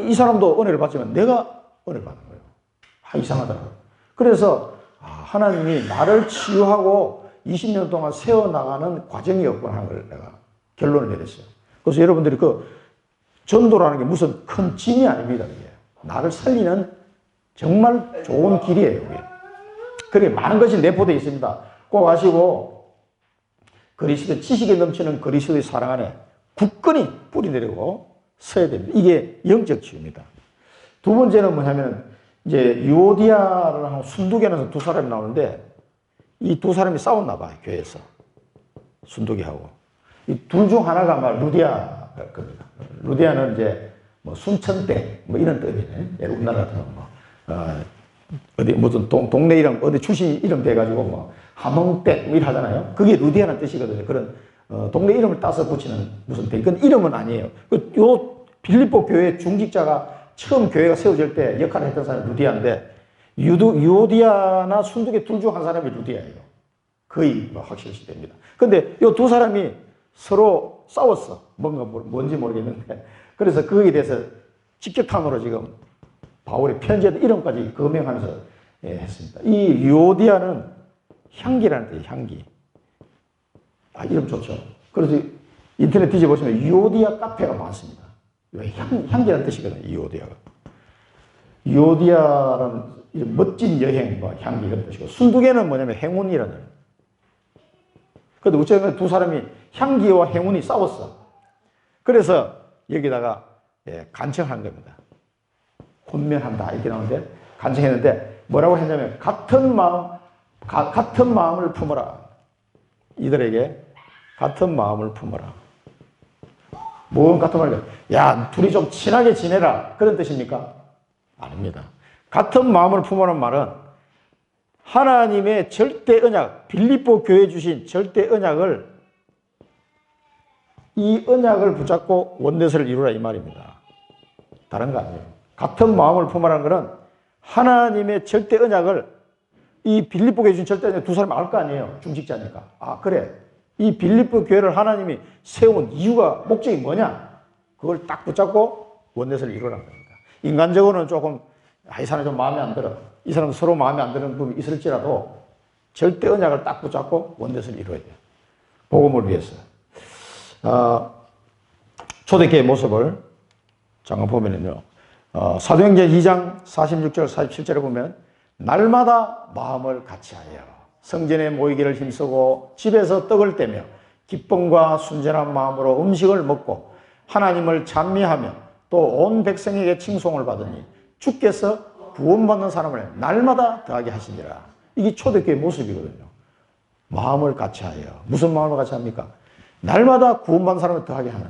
이 사람도 은혜를 받지만 내가 은혜를 받는 거예요. 이상하더라고요. 그래서 하나님이 나를 치유하고 20년 동안 세워나가는 과정이었구나 하는 걸 내가 결론을 내렸어요. 그래서 여러분들이 그 전도라는 게 무슨 큰 짐이 아닙니다. 그게. 나를 살리는 정말 좋은 길이에요. 그게. 그렇게 많은 것이 내포되어 있습니다. 꼭 아시고 그리스도 지식에 넘치는 그리스도의 사랑 안에 굳건히 뿌리내리고 서야 됩니다. 이게 영적 치유입니다. 두 번째는 뭐냐면 이제 유오디아랑 순두개는 두 사람이 나오는데 이 두 사람이 싸웠나 봐요. 교회에서. 순두개하고. 이 둘 중 하나가 아마 루디아 겁니다. 루디아는 이제 뭐 순천댁 뭐 이런 뜻이네. 우리나라 같은 뭐 어디 무슨 동네 이름 어디 출신 이름 돼가지고 뭐 함흥댁 뭐 이렇게 하잖아요. 그게 루디아라는 뜻이거든요. 그런 동네 이름을 따서 붙이는 무슨 댁. 그건 이름은 아니에요. 요 빌립보 교회 중직자가 처음 교회가 세워질 때 역할을 했던 사람이 루디아인데 유오디아나 순두계 둘 중 한 사람이 루디아예요. 거의 뭐 확실시 됩니다. 근데 이 두 사람이 서로 싸웠어. 뭔지 모르겠는데. 그래서 거기에 대해서 직격탄으로 지금 바울의 편지에도 이름까지 거명하면서 했습니다. 이 유오디아는 향기라는 뜻이에요. 향기. 이름 좋죠. 그래서 인터넷 뒤져보시면 유오디아 카페가 많습니다. 향기라는 뜻이거든요. 유오디아가. 유오디아라는 멋진 여행, 향기 이런 뜻이고, 순두계는 뭐냐면 행운이라는 뜻. 근데 어쩌면 두 사람이 향기와 행운이 싸웠어. 그래서 여기다가 간청한 겁니다. 혼면한다 이렇게 나오는데 간청했는데 뭐라고 했냐면 같은 마음을 품어라. 이들에게 같은 마음을 품어라. 뭔 같은 말이야? 야, 둘이 좀 친하게 지내라. 그런 뜻입니까? 아닙니다. 같은 마음을 품으라는 말은 하나님의 절대 언약, 빌립보 교회 주신 절대 언약을 이 언약을 붙잡고 원내서를 이루라 이 말입니다. 다른 거 아니에요. 같은 마음을 품으라는 것은 하나님의 절대 언약을 이 빌립보 교회 주신 절대 언약 두 사람이 알 거 아니에요. 중직자니까. 그래. 이 빌립보 교회를 하나님이 세운 이유가 목적이 뭐냐? 그걸 딱 붙잡고 원내서를 이루라는 겁니다. 인간적으로는 조금 이 사람이 좀 마음에 안 들어. 이 사람은 서로 마음에 안 드는 부분이 있을지라도 절대 언약을 딱 붙잡고 원내서를 이루어야 돼요. 복음을 위해서. 초대교회의 모습을 잠깐 보면은요. 사도행전 2장 46절 47절에 보면 날마다 마음을 같이하여 성전에 모이기를 힘쓰고 집에서 떡을 떼며 기쁨과 순전한 마음으로 음식을 먹고 하나님을 찬미하며 또 온 백성에게 칭송을 받으니 주께서 구원받는 사람을 날마다 더하게 하시니라. 이게 초대교회의 모습이거든요. 마음을 같이하여. 무슨 마음을 같이 합니까? 날마다 구원받는 사람을 더하게 하는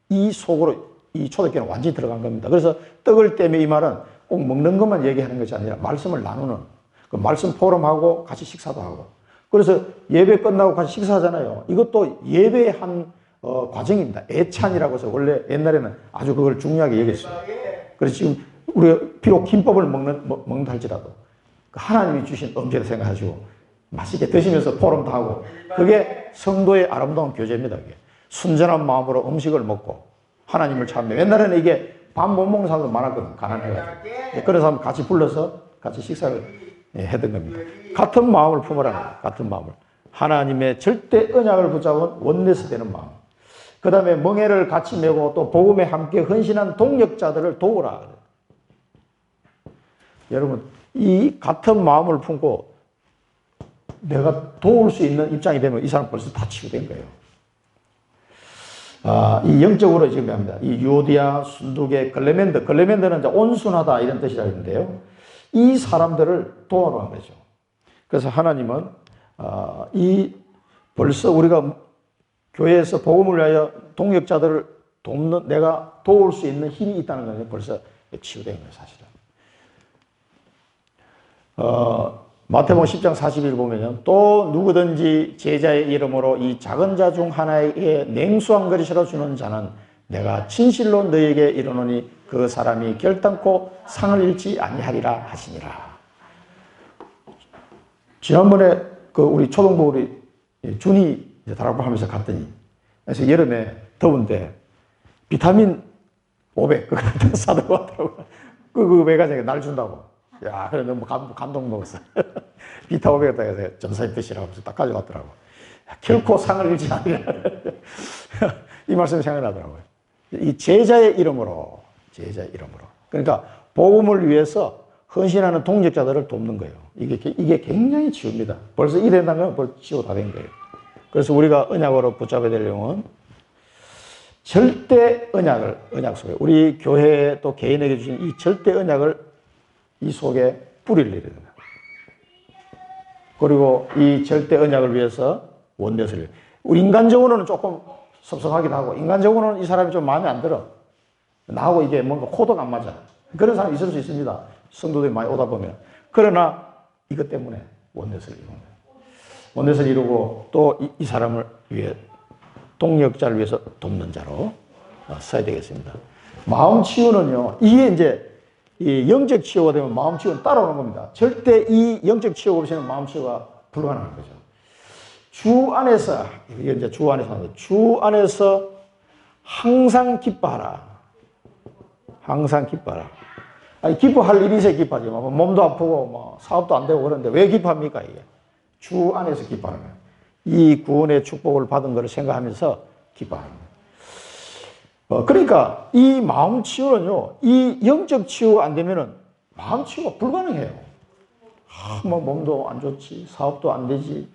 이 속으로 이 초대교회는 완전히 들어간 겁니다. 그래서 떡을 떼며 이 말은 꼭 먹는 것만 얘기하는 것이 아니라 말씀을 나누는 그 말씀 포럼하고 같이 식사도 하고 그래서 예배 끝나고 같이 식사하잖아요. 이것도 예배의 한 과정입니다. 애찬이라고 해서 원래 옛날에는 아주 그걸 중요하게 여겼어요. 그래서 지금 우리가 비록 김밥을 먹는다 할지라도 하나님이 주신 음식을 생각하시고 맛있게 드시면서 포럼도 하고 그게 성도의 아름다운 교제입니다. 그게. 순전한 마음으로 음식을 먹고 하나님을 찬미. 옛날에는 이게 밥 못 먹는 사람도 많았거든. 가난해가지고. 그래서 한번 같이 불러서 같이 식사를 했던 겁니다. 같은 마음을 품으라는 거예요. 같은 마음을. 하나님의 절대 언약을 붙잡은 원내스 되는 마음. 그 다음에 멍에를 같이 메고 또 복음에 함께 헌신한 동력자들을 도우라. 여러분, 이 같은 마음을 품고 내가 도울 수 있는 입장이 되면 이 사람 벌써 다 치유된 거예요. 이 영적으로 지금 합니다. 이 유오디아, 순두계, 글레멘드는 이제 온순하다 이런 뜻이라 했는데요. 이 사람들을 도와러 한 거죠. 그래서 하나님은 벌써 우리가 교회에서 복음을 위하여 동역자들을 돕는 내가 도울 수 있는 힘이 있다는 것이 벌써 치유된 거예요, 사실은. 마태복음 10장 40일 보면 또 누구든지 제자의 이름으로 이 작은 자 중 하나에게 냉수 한 그릇이라 주는 자는 내가 진실로 너에게 이르노니 그 사람이 결단코 상을 잃지 아니하리라 하시니라. 지난번에 우리 초등부 우리 준이 다락방 하면서 갔더니 그래서 여름에 더운데 비타민 500 그거 사들고 왔더라고. 그 외가정에 날 준다고. 야, 그래 너무 감동 먹었어. 비타 500을 딱 해서 전사님 드시라고 해서 딱 가져왔더라고. 결코 상을 잃지 않으라. 이 말씀이 생각나더라고요. 이 제자의 이름으로. 그러니까 복음을 위해서 헌신하는 동력자들을 돕는 거예요. 이게 굉장히 치유입니다. 벌써 이랬다는 건 벌써 치유 다 된 거예요. 그래서 우리가 언약으로 붙잡아야 될 내용은 절대 언약 속에 우리 교회에 또 개인에게 주신 이 절대 언약을 이 속에 뿌리를 내리는 거예요. 그리고 이 절대 언약을 위해서 원내서를 우리 인간적으로는 조금 섭섭하기도 하고, 인간적으로는 이 사람이 좀 마음에 안 들어. 나하고 이게 뭔가 코드가 안 맞아. 그런 사람이 있을 수 있습니다. 성도들이 많이 오다 보면. 그러나 이것 때문에 원넷을 이룬 거예요. 원넷을 이루고 또 이 사람을 위해 동역자를 위해서 돕는 자로 서야 되겠습니다. 마음 치유는요, 이게 이제 이 영적 치유가 되면 마음 치유는 따라오는 겁니다. 절대 이 영적 치유가 없이는 마음 치유가 불가능한 거죠. 주 안에서, 이게 이제 주 안에서 하는 거예요. 주 안에서 항상 기뻐하라. 항상 기뻐하라. 아니, 기뻐할 일이 있어야 기뻐하지. 몸도 아프고, 뭐, 사업도 안 되고 그러는데 왜 기뻐합니까, 이게? 주 안에서 기뻐하는 거예요. 이 구원의 축복을 받은 것을 생각하면서 기뻐하는 거예요. 그러니까 이 마음 치유는요, 이 영적 치유가 안 되면은 마음 치유가 불가능해요. 뭐 몸도 안 좋지, 사업도 안 되지,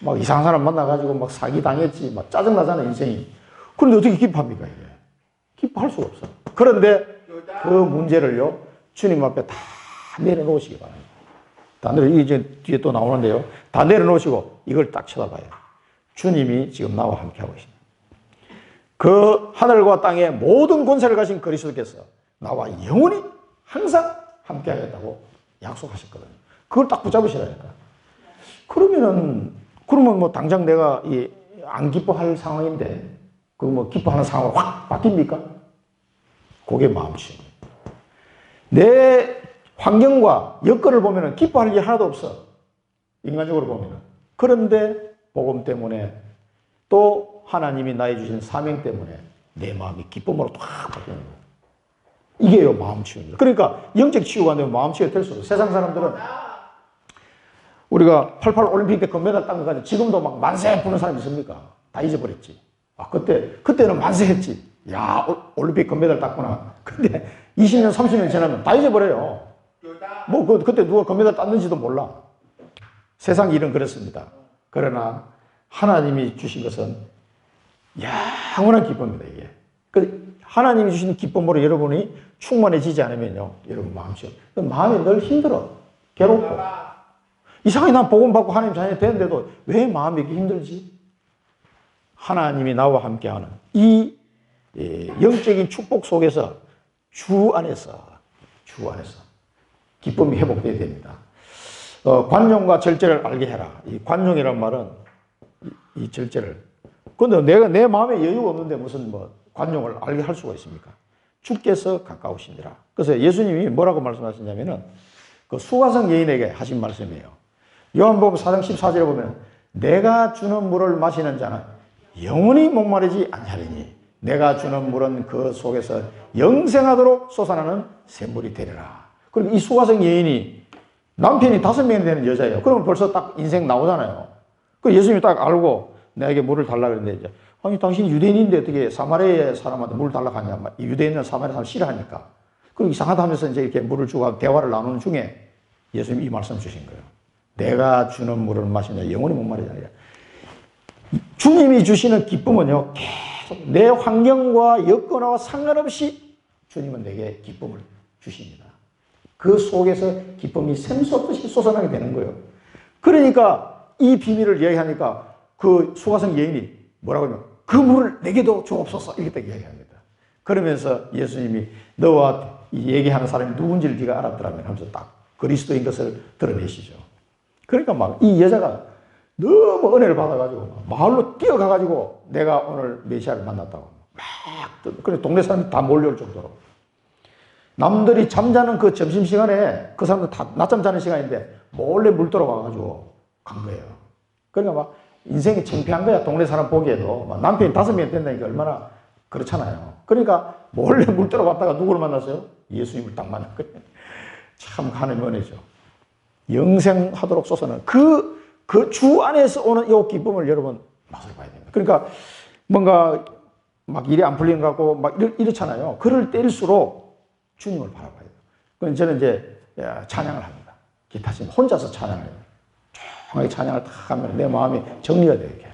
막 이상한 사람 만나가지고 막 사기 당했지, 막 짜증나잖아, 인생이. 그런데 어떻게 기뻐합니까, 이게? 기뻐할 수가 없어. 그런데 그 문제를요, 주님 앞에 다 내려놓으시기 바랍니다. 다 이제 뒤에 또 나오는데요. 다 내려놓으시고 이걸 딱 쳐다봐요. 주님이 지금 나와 함께하고 계십니다. 그 하늘과 땅의 모든 권세를 가진 그리스도께서 나와 영원히 항상 함께하겠다고 약속하셨거든요. 그걸 딱 붙잡으시라니까. 그러면 뭐 당장 내가 안 기뻐할 상황인데 그 뭐 기뻐하는 상황으로 확 바뀝니까? 그게 마음치유입니다. 내 환경과 여건을 보면 기뻐할 일이 하나도 없어. 인간적으로 보면. 그런데 복음 때문에 또 하나님이 나에 주신 사명 때문에 내 마음이 기쁨으로 확 바뀌는 거예요. 이게요, 마음 치유입니다. 그러니까 영적 치유가 안 되면 마음 치유가 될 수 없어요. 세상 사람들은 우리가 88 올림픽 때 금메달 딴 거 가지고 지금도 막 만세 부는 사람 있습니까? 다 잊어버렸지. 그때는 만세했지. 야, 올림픽 금메달 땄구나. 근데 20년, 30년 지나면 다 잊어버려요. 그때 누가 금메달 땄는지도 몰라. 세상 일은 그렇습니다. 그러나 하나님이 주신 것은 영원한 기쁨입니다, 이게. 하나님이 주신 기쁨으로 여러분이 충만해지지 않으면요, 여러분 마음이 늘 힘들어. 괴롭고. 이상하게 난 복음 받고 하나님 자녀 되는데도 왜 마음이 이렇게 힘들지? 하나님이 나와 함께하는 이 영적인 축복 속에서 주 안에서 기쁨이 회복되어야 됩니다. 관용과 절제를 알게 해라. 이 관용이란 말은 이 절제를. 근데 내 마음에 여유가 없는데 무슨 관용을 알게 할 수가 있습니까? 주께서 가까우시니라. 그래서 예수님이 뭐라고 말씀하셨냐면은 그 수가성 여인에게 하신 말씀이에요. 요한복음 4장 14절에 보면 내가 주는 물을 마시는 자는 영원히 목마르지 아니하리니 내가 주는 물은 그 속에서 영생하도록 솟아나는 샘물이 되리라. 그리고 이 수가성 여인이 남편이 5명이 되는 여자예요. 그러면 벌써 딱 인생 나오잖아요. 그 예수님이 딱 알고 내게 물을 달라 그랬는데 이제 아니 당신 유대인인데 어떻게 사마리아 사람한테 물을 달라고 하냐. 유대인은 사마리아 사람 싫어하니까. 그리고 이상하다 하면서 이제 이렇게 물을 주고 대화를 나누는 중에 예수님이 이 말씀 주신 거예요. 내가 주는 물을 마시면 영원히 목마르지 않으리라. 주님이 주시는 기쁨은요, 계속 내 환경과 여건과 상관없이 주님은 내게 기쁨을 주십니다. 그 속에서 기쁨이 샘솟듯이 솟아나게 되는 거예요. 그러니까 이 비밀을 이야기하니까 그 수가성 여인이 뭐라고 하냐면 그 물을 내게도 주옵소서 이렇게 이야기합니다. 그러면서 예수님이 너와 얘기하는 사람이 누군지를 네가 알았더라면 하면서 딱 그리스도인 것을 드러내시죠. 그러니까 막 이 여자가 너무 은혜를 받아가지고 마을로 뛰어가가지고 내가 오늘 메시아를 만났다고 그래 동네 사람이 다 몰려올 정도로 남들이 잠자는 그 점심시간에 그 사람들 다 낮잠 자는 시간인데 몰래 물 들어가가지고 간 거예요. 그러니까 막 인생이 창피한 거야. 동네 사람 보기에도 막 남편이 5명이 된다니까 얼마나 그렇잖아요. 그러니까 몰래 물 들어갔다가 누구를 만났어요? 예수님을 딱 만난 거예요. 참 하나님의 은혜죠. 영생하도록 솟아나는 그 주 안에서 오는 이 기쁨을 여러분 맛을 봐야 됩니다. 그러니까 뭔가 막 일이 안 풀리는 것 같고 막 이렇잖아요. 그럴 때일수록 주님을 바라봐야 돼요. 그럼 저는 이제 찬양을 합니다. 기타 치면 혼자서 찬양을 해요. 조용하게 찬양을 탁 하면 내 마음이 정리가 돼요. 이렇게.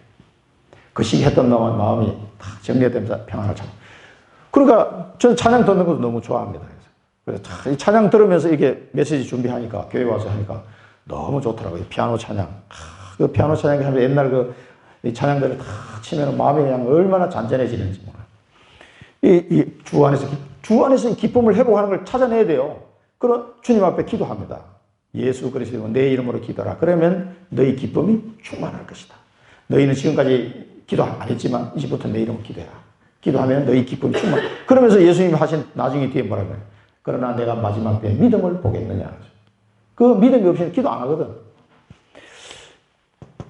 그 시기 했던 마음이 탁 정리가 되면서 평안을 찾고. 그러니까 저는 찬양 듣는 것도 너무 좋아합니다. 그래서 이 찬양 들으면서 이게 메시지 준비하니까 교회 와서 하니까 너무 좋더라고요. 피아노 찬양. 그 피아노 찬양이 하면 옛날 그 이 찬양들을 다 치면 마음이 그냥 얼마나 잔잔해지는지 몰라요. 주 안에서 기쁨을 회복하는 걸 찾아내야 돼요. 그럼 주님 앞에 기도합니다. 예수 그리스도 내 이름으로 기도하라. 그러면 너희 기쁨이 충만할 것이다. 너희는 지금까지 기도 안 했지만 이제부터 내 이름으로 기도해라. 기도하면 너희 기쁨이 충만. 그러면서 예수님이 하신 나중에 뒤에 뭐라고 해요? 그러나 내가 마지막 때에 믿음을 보겠느냐. 그 믿음이 없이는 기도 안 하거든.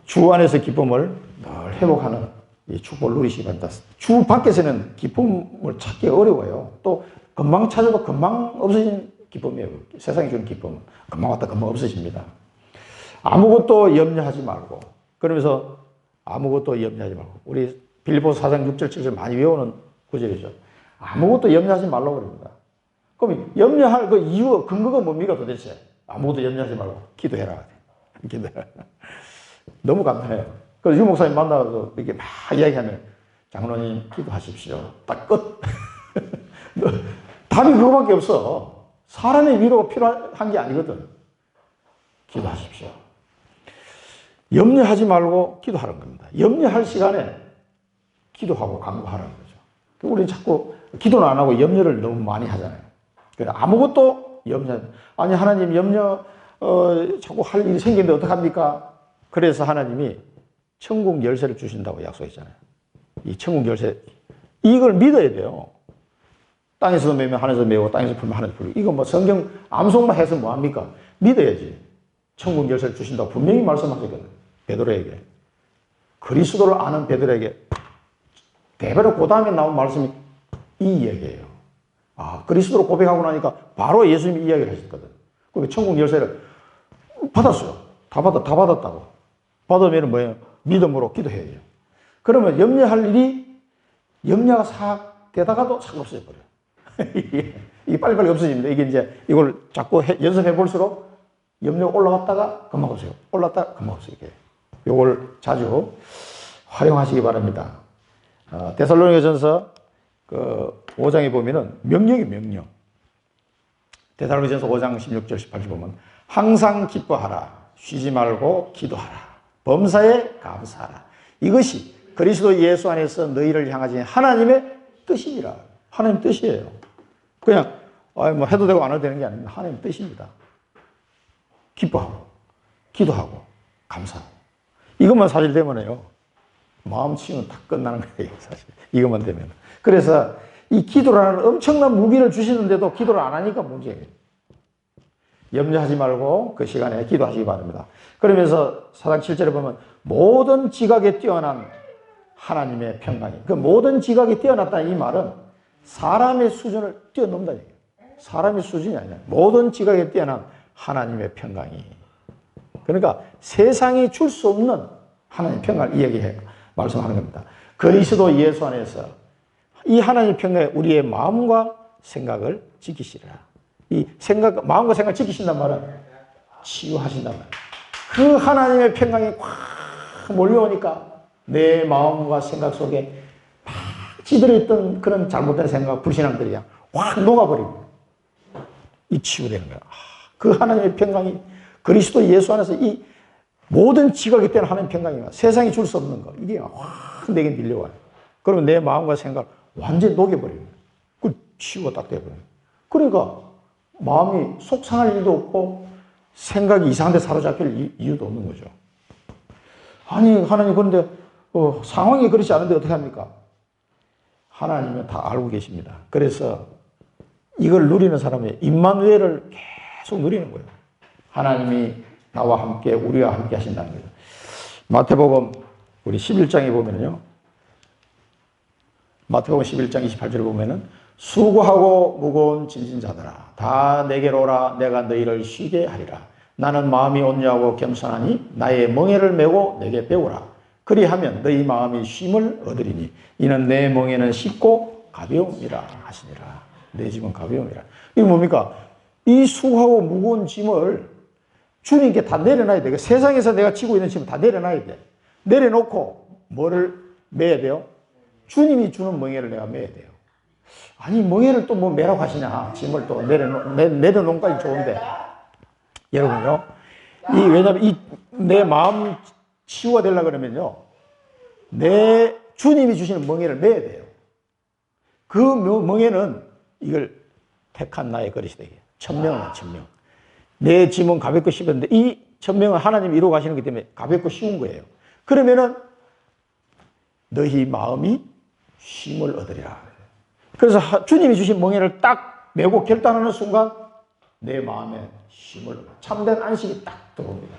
주 안에서 기쁨을 늘 회복하는 이 축복을 누리시기 바랍니다. 주 밖에서는 기쁨을 찾기 어려워요. 또 금방 찾아도 금방 없어지는 기쁨이에요. 세상이 주는 기쁨은 금방 왔다 금방 없어집니다. 아무것도 염려하지 말고, 그러면서 아무것도 염려하지 말고, 우리 빌립보서 4장 6절 7절 많이 외우는 구절이죠. 아무것도 염려하지 말라고 그럽니다. 그럼 염려할 그 이유, 근거가 뭡니까 도대체? 아무것도 염려하지 말고 기도해라. 기도해라. 너무 간단해요. 그래서 유 목사님 만나서 이렇게 막 이야기하면 장로님 기도하십시오. 딱 끝. 답이 그거밖에 없어. 사람의 위로가 필요한 게 아니거든. 기도하십시오. 염려하지 말고 기도하는 겁니다. 염려할 시간에 기도하고 간구하라는 거죠. 우리는 자꾸 기도는 안 하고 염려를 너무 많이 하잖아요. 그래 아무것도 염려. 아니 하나님 염려 자꾸 할 일이 생기는데 어떡합니까? 그래서 하나님이 천국 열쇠를 주신다고 약속했잖아요. 이 천국 열쇠 이걸 믿어야 돼요. 땅에서도 매면 하늘에서 매고 땅에서 풀면 하늘에서 풀고. 이거 뭐 성경 암송만 해서 뭐합니까? 믿어야지. 천국 열쇠를 주신다고 분명히 말씀하셨거든요. 베드로에게. 그리스도를 아는 베드로에게 대베로 그 다음에 나온 말씀이 이 이야기예요. 아, 그리스도를 고백하고 나니까 바로 예수님이 이야기를 하셨거든. 그 천국 열쇠를 받았어요. 다 받았다고. 받으면 뭐예요? 믿음으로 기도해야 돼요. 그러면 염려할 일이 염려가 싹 되다가도 싹 없어져 버려요. 이게 빨리빨리 없어집니다. 이게 이제 이걸 자꾸 연습해 볼수록 염려가 올라갔다가 금방 없어요. 올랐다가 금방 없어요. 이걸 자주 활용하시기 바랍니다. 데살로니가전서 그 5장에 보면은 명령이 명령. 데살로니가전서 5장 16절 18절 보면 항상 기뻐하라. 쉬지 말고 기도하라. 범사에 감사하라. 이것이 그리스도 예수 안에서 너희를 향하신 하나님의 뜻이니라. 하나님 뜻이에요. 그냥 뭐 해도 되고 안 해도 되는 게 아닙니다. 하나님 뜻입니다. 기뻐하고 기도하고 감사하고 이것만 사실 되면요 마음 치유는 다 끝나는 거예요. 사실 이것만 되면. 그래서 이 기도라는 엄청난 무기를 주시는데도 기도를 안 하니까 문제예요. 염려하지 말고 그 시간에 기도하시기 바랍니다. 그러면서 4장 7절에 보면 모든 지각에 뛰어난 하나님의 평강이. 그 모든 지각이 뛰어났다는 이 말은 사람의 수준을 뛰어넘는다는 얘기예요. 사람의 수준이 아니라 모든 지각에 뛰어난 하나님의 평강이. 그러니까 세상이 줄 수 없는 하나님의 평강을 이야기해 말씀하는 겁니다. 그리스도 예수 안에서 이 하나님의 평강에 우리의 마음과 생각을 지키시리라. 이 생각, 마음과 생각을 지키신단 말은 치유하신단 말이에요. 그 하나님의 평강이 확 몰려오니까 내 마음과 생각 속에 막 찌들어있던 그런 잘못된 생각, 불신앙들이 그냥 확 녹아버리고 이 치유되는 거야. 그 하나님의 평강이 그리스도 예수 안에서 이 모든 지각이 되는 하나님의 평강이 세상이 줄 수 없는 거 이게 확 내게 밀려와요. 그러면 내 마음과 생각을 완전히 녹여버려요. 그 치유가 딱 돼버려요. 그러니까 마음이 속상할 일도 없고 생각이 이상한 데 사로잡힐 이유도 없는 거죠. 아니 하나님 그런데 상황이 그렇지 않은데 어떻게 합니까? 하나님은 다 알고 계십니다. 그래서 이걸 누리는 사람이 임마누엘을 계속 누리는 거예요. 하나님이 나와 함께 우리와 함께 하신다는 거죠. 마태복음 우리 11장에 보면요. 마태복음 11장 28절에 보면은 수고하고 무거운 짐진 자들아 다 내게로 오라 내가 너희를 쉬게 하리라. 나는 마음이 온유하고 겸손하니 나의 멍에를 메고 내게 배우라. 그리하면 너희 마음이 쉼을 얻으리니 이는 내 멍에는 쉽고 가벼움이라 하시니라. 내 짐은 가벼움이라. 이게 뭡니까? 이 수고하고 무거운 짐을 주님께 다 내려놔야 돼. 세상에서 내가 지고 있는 짐을 다 내려놔야 돼. 내려놓고 뭐를 메야 돼요? 주님이 주는 멍에를 내가 메야 돼요. 아니 멍에를 또 뭐 메라고 하시냐. 짐을 또 내려놓은 까지 좋은데 여러분요. 왜냐면 내 마음 치유가 되려고 그러면요. 내 주님이 주시는 멍에를 매야 돼요. 그 멍에는 이걸 택한 나의 그릇이 되게. 천명은 천명. 내 짐은 가볍고 쉬웠는데 이 천명은 하나님이 이루어 가시는 것 때문에 가볍고 쉬운 거예요. 그러면은 너희 마음이 쉼을 얻으리라. 그래서 주님이 주신 멍에를 딱 메고 결단하는 순간 내 마음에 쉼을 얻어. 참된 안식이 딱 들어옵니다.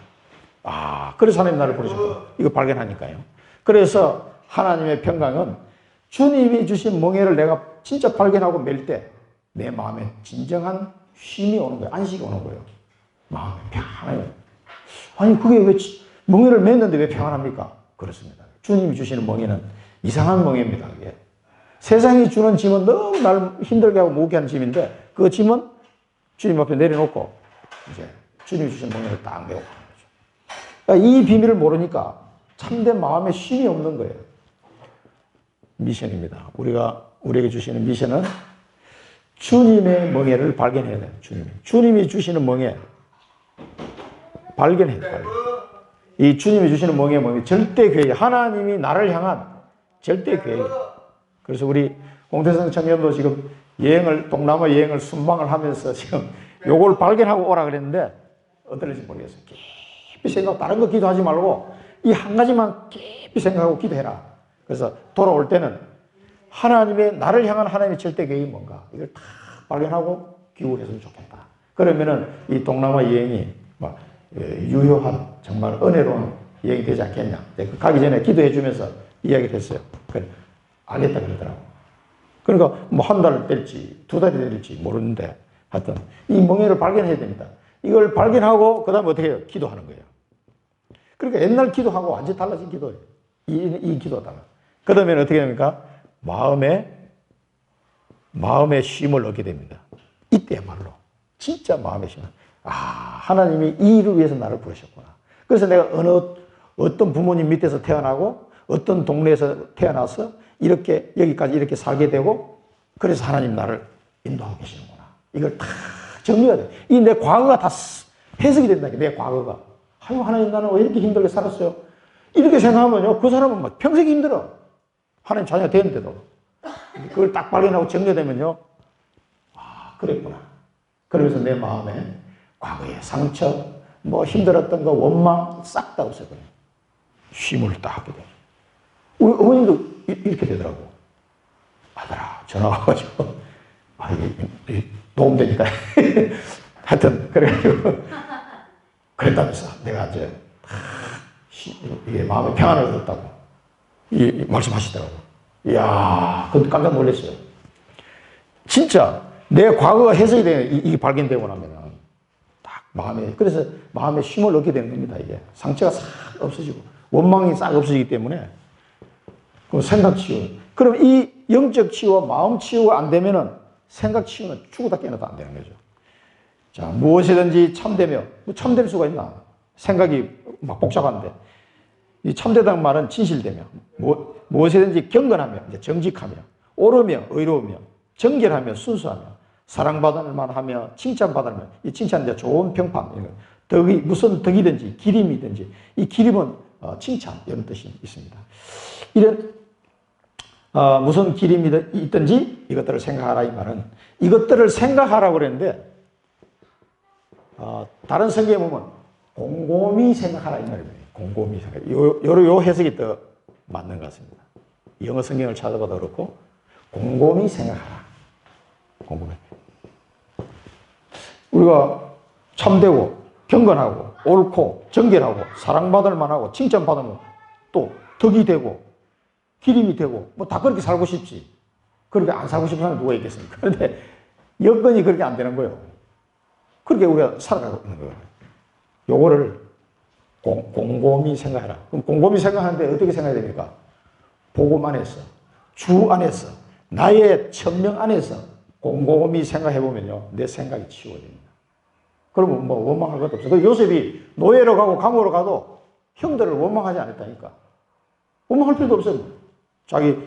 그래서 하나님 나를 부르셨고 이거 발견하니까요. 그래서 하나님의 평강은 주님이 주신 멍에를 내가 진짜 발견하고 맬 때 내 마음에 진정한 쉼이 오는 거예요. 안식이 오는 거예요. 마음이 평안해요. 아니 그게 왜 멍에를 맸는데 왜 평안합니까? 그렇습니다. 주님이 주시는 멍에는 이상한 멍에입니다. 그게. 세상이 주는 짐은 너무 나를 힘들게 하고 무겁게 하는 짐인데 그 짐은 주님 앞에 내려놓고 이제 주님이 주신 멍에를 딱 메고 가는 거죠. 그러니까 이 비밀을 모르니까 참된 마음에 쉼이 없는 거예요. 미션입니다. 우리에게 주시는 미션은 주님의 멍에를 발견해야 돼요. 주님이 주시는 멍에 발견해야 돼요. 이 주님이 주시는 멍에 뭐냐면 절대 계획, 하나님이 나를 향한 절대 계획. 그래서 우리 홍대성 청년도 지금 동남아 여행을 순방을 하면서 지금 요걸 발견하고 오라 그랬는데 어떨지 모르겠어요. 깊이 생각, 다른 거 기도하지 말고 이 한 가지만 깊이 생각하고 기도해라. 그래서 돌아올 때는 나를 향한 하나님의 절대 계획이 뭔가 이걸 다 발견하고 기울였으면 좋겠다. 그러면은 이 동남아 여행이 막 유효한 정말 은혜로운 여행이 되지 않겠냐. 가기 전에 기도해 주면서 이야기를 했어요. 그래, 알겠다 그러더라고. 그러니까 뭐 한 달을 뺄지 두 달이 될지 모르는데 하여튼 이 멍에를 발견해야 됩니다. 이걸 발견하고 그 다음에 어떻게 해요? 기도하는 거예요. 그러니까 옛날 기도하고 완전히 달라진 기도예요. 이 기도가 달라. 그러면 어떻게 됩니까? 마음의 쉼을 얻게 됩니다. 이때야말로 진짜 마음의 쉼. 하나님이 이 일을 위해서 나를 부르셨구나. 그래서 내가 어떤 부모님 밑에서 태어나고 어떤 동네에서 태어나서 여기까지 이렇게 살게 되고 그래서 하나님 나를 인도하고 계시는구나. 이걸 다 정리해야 돼. 내 과거가 다 해석이 된다니까. 내 과거가. 하나님 나는 왜 이렇게 힘들게 살았어요? 이렇게 생각하면요. 그 사람은 막 평생 힘들어. 하나님 자녀가 되는데도. 그걸 딱 발견하고 정리되면요. 그랬구나. 그러면서 내 마음에 과거의 상처, 힘들었던 거, 원망 싹 다 없어요. 쉼을 딱 하게 돼요. 우리 어머님도 이렇게 되더라고. 아들아, 전화 와가지고, 이게 도움되니까. 하여튼, 그래가지고, 그랬다면서 내가 이제, 이게 마음의 평안을 얻었다고. 말씀하시더라고. 이야, 그것도 깜짝 놀랐어요. 진짜, 내 과거가 해석이 되는, 이게 발견되고 나면은, 딱 그래서 마음에 쉼을 얻게 되는 겁니다, 이게. 상처가 싹 없어지고, 원망이 싹 없어지기 때문에, 그 생각 치유. 그럼 이 영적 치유와 마음 치유가 안 되면은, 생각 치유는 죽어다 깨어나도 안 되는 거죠. 자, 무엇이든지 참되며, 참될 수가 있나? 생각이 막 복잡한데. 이 참되다는 말은 진실되며, 무엇이든지 경건하며, 정직하며, 옳으며, 의로우며, 정결하며, 순수하며, 사랑받을 만하며, 칭찬받으며, 이 칭찬은 좋은 평판, 무슨 덕이든지, 기림이든지, 이 기림은 칭찬, 이런 뜻이 있습니다. 이런, 무슨 기림이 있든지 이것들을 생각하라, 이 말은. 이것들을 생각하라고 그랬는데, 다른 성경에 보면, 곰곰이 생각하라, 이 말입니다. 곰곰이 생각. 요 해석이 더 맞는 것 같습니다. 영어 성경을 찾아봐도 그렇고, 곰곰이 생각하라. 곰곰이. 우리가 참되고, 경건하고, 옳고, 정결하고, 사랑받을 만하고, 칭찬받으면 또 덕이 되고, 기림이 되고, 다 그렇게 살고 싶지. 그렇게 안 살고 싶은 사람이 누가 있겠습니까? 그런데 여건이 그렇게 안 되는 거예요. 그렇게 우리가 살아가고 있는 거예요. 요거를 곰곰이 생각해라. 그럼 곰곰이 생각하는데 어떻게 생각해야 됩니까? 복음 안에서, 주 안에서, 나의 천명 안에서 곰곰이 생각해보면요. 내 생각이 치유됩니다. 그러면 원망할 것도 없어요. 요셉이 노예로 가고 감옥으로 가도 형들을 원망하지 않았다니까. 원망할 필요도 없어요. 자기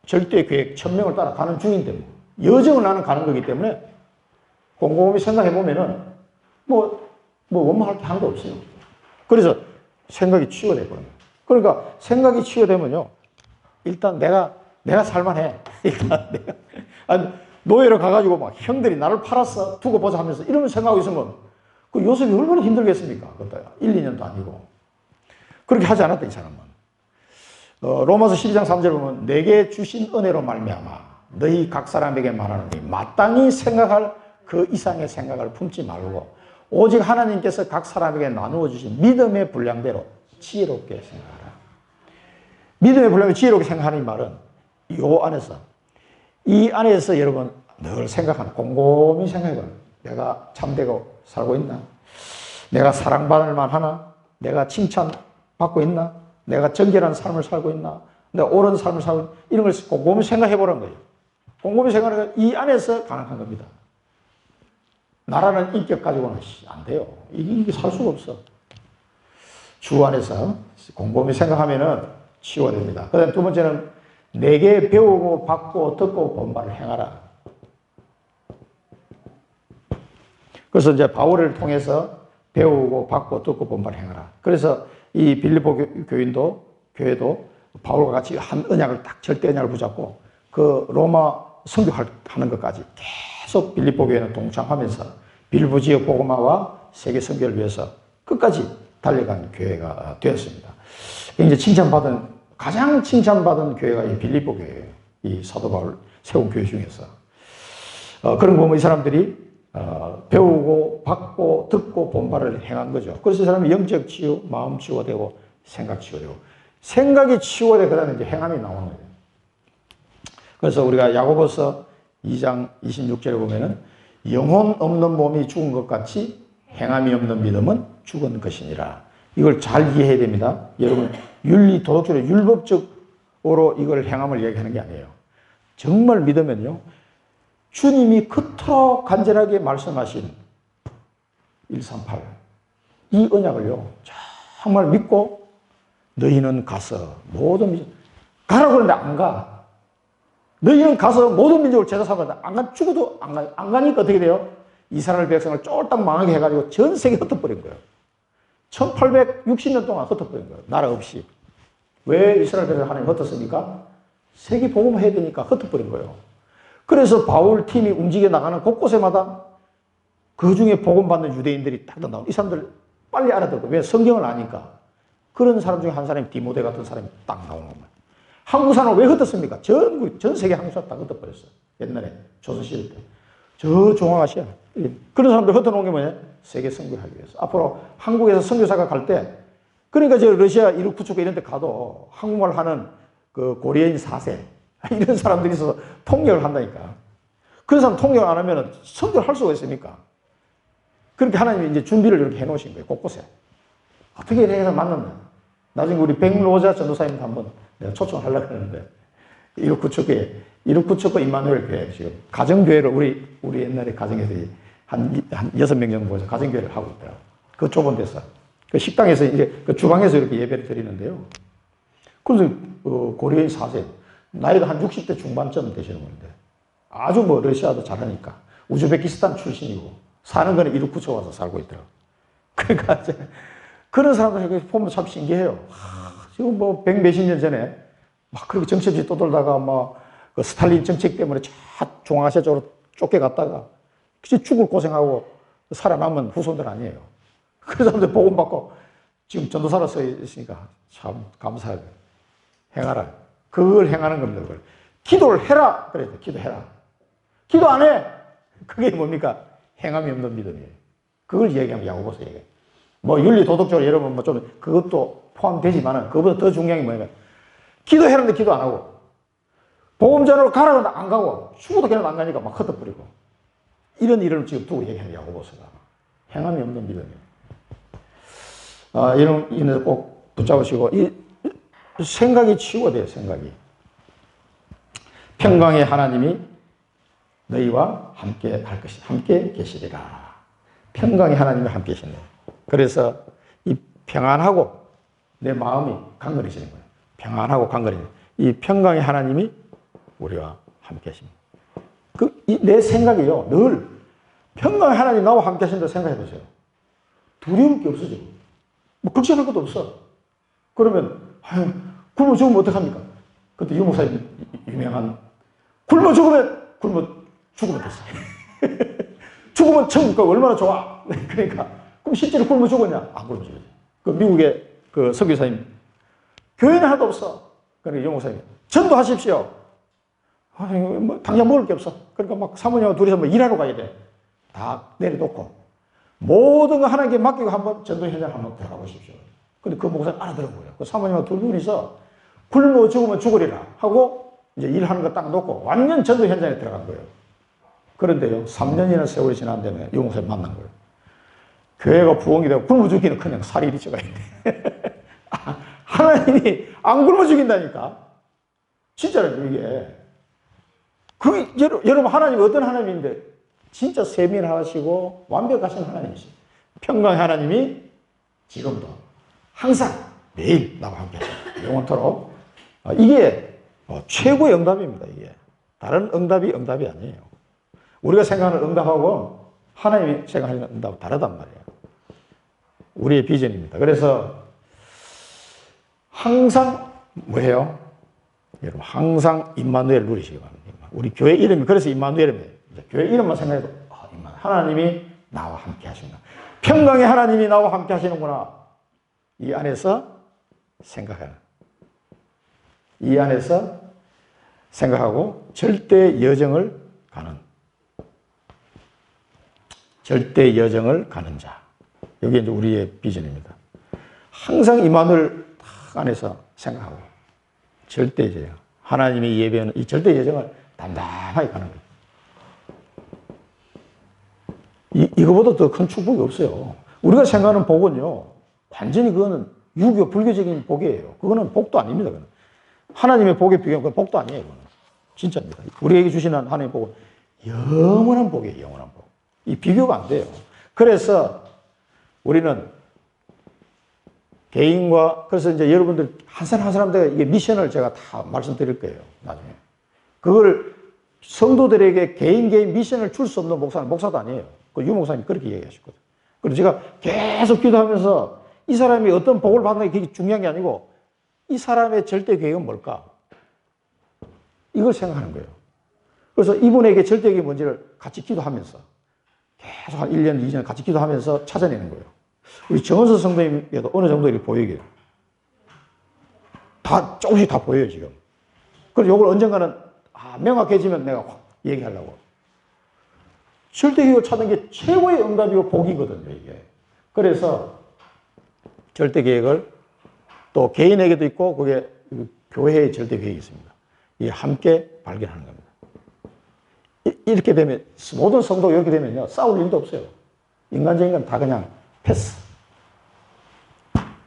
절대 계획, 천명을 따라 가는 중인데 여정을 나는 가는 거기 때문에 곰곰이 생각해보면은 원망할 게 하나도 없어요. 그래서 생각이 치유가 되거든요. 그러니까 생각이 치유되면요. 일단 내가 살만해. 일단 내가. 아니, 노예로 가가지고 막 형들이 나를 팔았어. 두고 보자 하면서 이러면 생각하고 있으면 그 요셉이 얼마나 힘들겠습니까? 그것도 1, 2년도 아니고. 그렇게 하지 않았다, 이 사람은. 로마서 12장 3절 보면 내게 주신 은혜로 말미암아 너희 각 사람에게 말하노니 마땅히 생각할 그 이상의 생각을 품지 말고 오직 하나님께서 각 사람에게 나누어 주신 믿음의 분량대로 지혜롭게 생각하라. 믿음의 분량을 지혜롭게 생각하는 이 말은 이 안에서 여러분 늘 생각하는, 곰곰이 생각해봐. 내가 참되고 살고 있나? 내가 사랑받을 만하나? 내가 칭찬받고 있나? 내가 정결한 삶을 살고 있나? 내가 옳은 삶을 살고 있나? 이런 걸 곰곰이 생각해보라는 거예요. 곰곰이 생각하는 이 안에서 가능한 겁니다. 나라는 인격 가지고는 안 돼요. 이게 살 수가 없어. 주 안에서 곰곰이 생각하면은 치유됩니다. 그 다음 두 번째는 내게 배우고 받고 듣고 본바를 행하라. 그래서 이제 바울을 통해서 배우고 받고 듣고 본바를 행하라. 그래서 이 빌립보 교회도 바울과 같이 한 언약을 딱 절대 언약을 붙잡고 그 로마 선교하는 것까지 계속 빌립보 교회는 동참하면서 빌립보 지역 복음화와 세계 선교를 위해서 끝까지 달려간 교회가 되었습니다. 이제 가장 칭찬받은 교회가 이 빌립보 교회예요. 이 사도 바울 세운 교회 중에서. 그런 거 보면 이 사람들이 배우고 받고 듣고 본바를 행한 거죠. 그래서 이 사람이 영적 치유, 마음 치유가 되고 생각 치유가 되고 생각이 치유가 되고 그다음에 이제 행함이 나오는 거예요. 그래서 우리가 야고보서 2장 26절에 보면은 영혼 없는 몸이 죽은 것 같이 행함이 없는 믿음은 죽은 것이니라. 이걸 잘 이해해야 됩니다. 여러분 윤리 도덕적으로 율법적으로 이걸 행함을 얘기하는 게 아니에요. 정말 믿으면요. 주님이 그토록 간절하게 말씀하신 138 이 언약을요. 정말 믿고 너희는 가서 모든 가라고 그러는데 안 가. 너희는 가서 모든 민족을 제자 삼아라. 안 가. 죽어도 안 가니까 어떻게 돼요? 이스라엘 백성을 쫄딱 망하게 해가지고 전 세계 흩어버린 거예요. 1860년 동안 흩어버린 거예요. 나라 없이. 왜 이스라엘 백성을 하나님 흩었습니까? 세계 복음을 해야 되니까 흩어버린 거예요. 그래서 바울 팀이 움직여 나가는 곳곳에마다 그 중에 복음 받는 유대인들이 딱 나오고 이 사람들 빨리 알아듣고 왜 성경을 아니까 그런 사람 중에 한 사람이 디모데 같은 사람이 딱 나오는 거예요. 한국 사람을 왜 흩었습니까? 전 세계 한국 사람 다 흩어버렸어요. 옛날에 조선시대 때. 저 중앙아시아. 그런 사람들 흩어놓은 게 뭐냐? 세계 선교를 하기 위해서. 앞으로 한국에서 선교사가 갈 때, 그러니까 저 러시아 이루크초크 이런 데 가도 한국말 하는 그 고려인 4세, 이런 사람들이 있어서 통역을 한다니까. 그런 사람 통역 안 하면 선교를 할 수가 있습니까? 그렇게 하나님이 이제 준비를 이렇게 해 놓으신 거예요. 곳곳에. 어떻게 해서 만났나. 나중에 우리 백로자 전도사님도 한번 내가 초청을 하려고 했는데, 이루크초크 임마누엘 교회, 지금 가정교회를 우리 옛날에 가정에서 한 6명 정도 모여서 가정교회를 하고 있더라고요. 그 좁은 데서. 그 식당에서 이제 그 주방에서 이렇게 예배를 드리는데요. 그래서 고려인 4세, 나이가 한 60대 중반쯤 되시는 분인데 아주 뭐 러시아도 잘하니까 우즈베키스탄 출신이고 사는 거는 이루크초크 와서 살고 있더라고요. 그러니까 그런 사람들 보면 참 신기해요. 지금 뭐 100몇십 년 전에 막 그렇게 정치 없이 떠돌다가 그 스탈린 정책 때문에 중앙아시아 쪽으로 쫓겨갔다가 죽을 고생하고 살아남은 후손들 아니에요. 그 사람들 복음 받고 지금 전도사로 서 있으니까 참 감사해요. 행하라. 그걸 행하는 겁니다. 그걸. 기도를 해라. 그래요. 기도해라. 기도 안 해. 그게 뭡니까? 행함이 없는 믿음이에요. 그걸 얘기하면 야고보서 얘기해요. 뭐 윤리 도덕적으로 여러분 뭐 좀 그것도 포함되지만은 그것보다 더 중요한 게 뭐냐면 기도해라는데 기도 안 하고 복음 전으로 가라고 안 가고 죽어도 그냥 안 가니까 막 흩어버리고 이런 일을 지금 두고 얘기해요. 야고보서가. 행함이 없는 믿음이에요. 이런 일을 꼭 붙잡으시고 이 생각이 치유가 돼요. 생각이. 평강의 하나님이 너희와 함께 할 것이 함께 계시리라. 평강의 하나님이 함께 계시네. 그래서 이 평안하고 내 마음이 강건해지는 거예요. 평안하고 강건해지는 이 평강의 하나님이 우리와 함께 하십니다. 내 생각이요. 늘 평강의 하나님 나와 함께 하신다고 생각해 보세요. 두려울 게 없어져. 뭐 걱정할 것도 없어. 그러면 그러면 죽으면 어떡합니까? 그때 유 목사님 유명한 굶어 죽으면 됐어. 죽으면 천국 가고 얼마나 좋아. 그러니까 그럼 실제로 굶어 죽었냐? 안 굶어 죽었지. 그 미국의 그 선교사님 교회는 하나도 없어. 그러니까 유 목사님 전도하십시오. 아니, 뭐 당장 먹을 게 없어. 그러니까 막 사모님하고 둘이서 뭐 일하러 가야 돼. 다 내려놓고 모든 거 하나님께 맡기고 한번 전도 현장 한번 들어가 보십시오. 근데 그 목사님 알아들어보요. 그 사모님하고 두 분이서 굶어 죽으면 죽으리라 하고 이제 일하는 거 딱 놓고 완전 전도 현장에 들어간 거예요. 그런데요, 3년이나 세월이 지난 다음에 유 목사님 만난 거예요. 교회가 부흥이 되고 굶어 죽기는 그냥 살이 이리 쪄가 있네. 하나님이 안 굶어 죽인다니까. 진짜로 이게. 여러분 하나님이 어떤 하나님인데 진짜 세밀하시고 완벽하신 하나님이시죠. 평강의 하나님이 지금도 항상 매일 나와 함께 하십니다. 영원토록. 이게 최고의 응답입니다. 이게 다른 응답이 아니에요. 우리가 생각하는 응답하고 하나님이 생각하는 응답은 다르단 말이에요. 우리의 비전입니다. 그래서 항상 뭐예요? 여러분 항상 임마누엘 누리시기 바랍니다. 우리 교회 이름이 그래서 임마누엘입니다. 교회 이름만 생각해도 하나님이 나와 함께 하시는구나. 평강의 하나님이 나와 함께 하시는구나. 이 안에서 생각하는. 이 안에서 생각하고 절대 여정을 가는. 절대 여정을 가는 자. 여기 이제 우리의 비전입니다. 항상 임마누엘 안에서 생각하고 절대 여정. 하나님이 예배하는 이 절대 여정을 담담하게 가는 거예요. 이거보다 더 큰 축복이 없어요. 우리가 생각하는 복은요, 완전히 그거는 유교 불교적인 복이에요. 그거는 복도 아닙니다. 그거는. 하나님의 복에 비교하면 그건 복도 아니에요. 그거는. 진짜입니다. 우리에게 주시는 하나님의 복은 영원한 복이에요. 영원한 복. 이 비교가 안 돼요. 그래서 우리는 개인과, 그래서 이제 여러분들 한 사람 한 사람마다 이게 미션을 제가 다 말씀드릴 거예요. 나중에. 그걸 성도들에게 개인 미션을 줄 수 없는 목사는 목사도 아니에요. 그 유 목사님이 그렇게 얘기하셨거든요. 그래서 제가 계속 기도하면서 이 사람이 어떤 복을 받는 게 중요한 게 아니고 이 사람의 절대 계획은 뭘까? 이걸 생각하는 거예요. 그래서 이분에게 절대 계획이 뭔지를 같이 기도하면서 계속 한 1년, 2년 같이 기도하면서 찾아내는 거예요. 우리 정원서 성도님에도 어느 정도 이렇게 보이게요. 다 조금씩 다 보여요, 지금. 그래서 이걸 언젠가는 명확해지면 내가 확 얘기하려고. 절대계획을 찾는 게 최고의 응답이고 복이거든요, 이게. 그래서 절대계획을 또 개인에게도 있고, 그게 교회의 절대계획이 있습니다. 이게 함께 발견하는 겁니다. 이렇게 되면, 모든 성도가 이렇게 되면요, 싸울 일도 없어요. 인간적인 건 다 그냥 패스.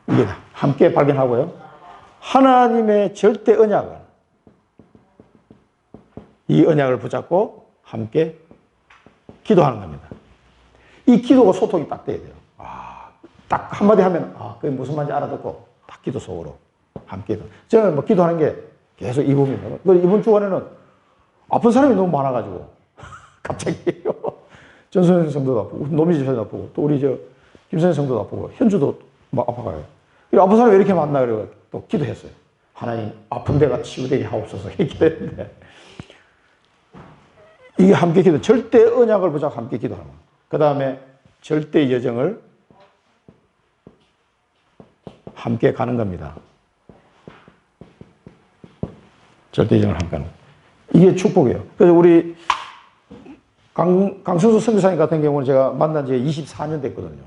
이게 함께 발견하고요. 하나님의 절대 언약을, 이 언약을 붙잡고 함께 기도하는 겁니다. 이 기도가 소통이 딱 돼야 돼요. 딱 한마디 하면, 그게 무슨 말인지 알아듣고, 딱 기도 속으로 함께 기도. 저는 뭐 기도하는 게 계속 이 부분입니다. 이번 주간에는 아픈 사람이 너무 많아가지고, 갑자기, 전소연 성도도 아프고, 노미지 성도도 아프고, 또 우리 김선현 성도도 아프고, 현주도 막 아파가요. 아픈 사람이 왜 이렇게 많나, 그래서 또 기도했어요. 하나님, 아픈 데가 치유되게 하옵소서. 이렇게 기도했는데, 이게 함께 기도, 절대 언약을 붙잡고 함께 기도하는 겁니다. 그 다음에 절대 여정을 함께 가는 겁니다. 절대 여정을 함께 가는 겁니다. 이게 축복이에요. 그래서 우리 강승수 선교사님 같은 경우는 제가 만난 지 24년 됐거든요.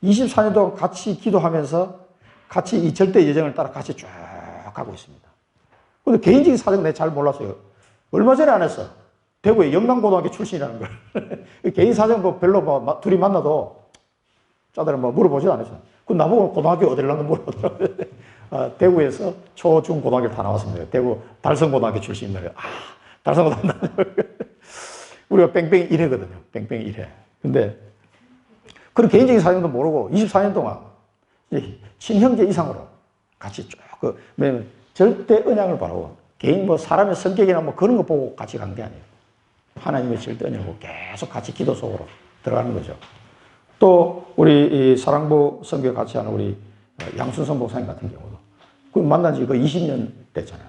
24년 동안 같이 기도하면서 같이 이 절대 여정을 따라 같이 쭉 가고 있습니다. 근데 개인적인 사정은 내가 잘 몰랐어요. 얼마 전에 안 했어. 대구의 영남고등학교 출신이라는 걸. 개인 사정 뭐 별로 뭐 둘이 만나도 짜들은 뭐 물어보지도 않았어요. 그 나보고 고등학교 어디를 나는 물어보더라고요. 대구에서 초, 중, 고등학교를 다 나왔습니다. 대구 달성고등학교 출신인데, 달성고등학교 우리가 뺑뺑이 1회거든요. 뺑뺑이 1회. 근데 그런 개인적인 사정도 모르고 24년 동안 친형제 이상으로 같이 쭉, 왜냐면 절대 언약을 바라고 개인 뭐 사람의 성격이나 뭐 그런 거 보고 같이 간 게 아니에요. 하나님의 절대 언약을 계속 같이 기도 속으로 들어가는 거죠. 또 우리 이 사랑부 선교 같이 하는 우리 양순선 목사님 같은 경우도 그 만난 지 20년 됐잖아요.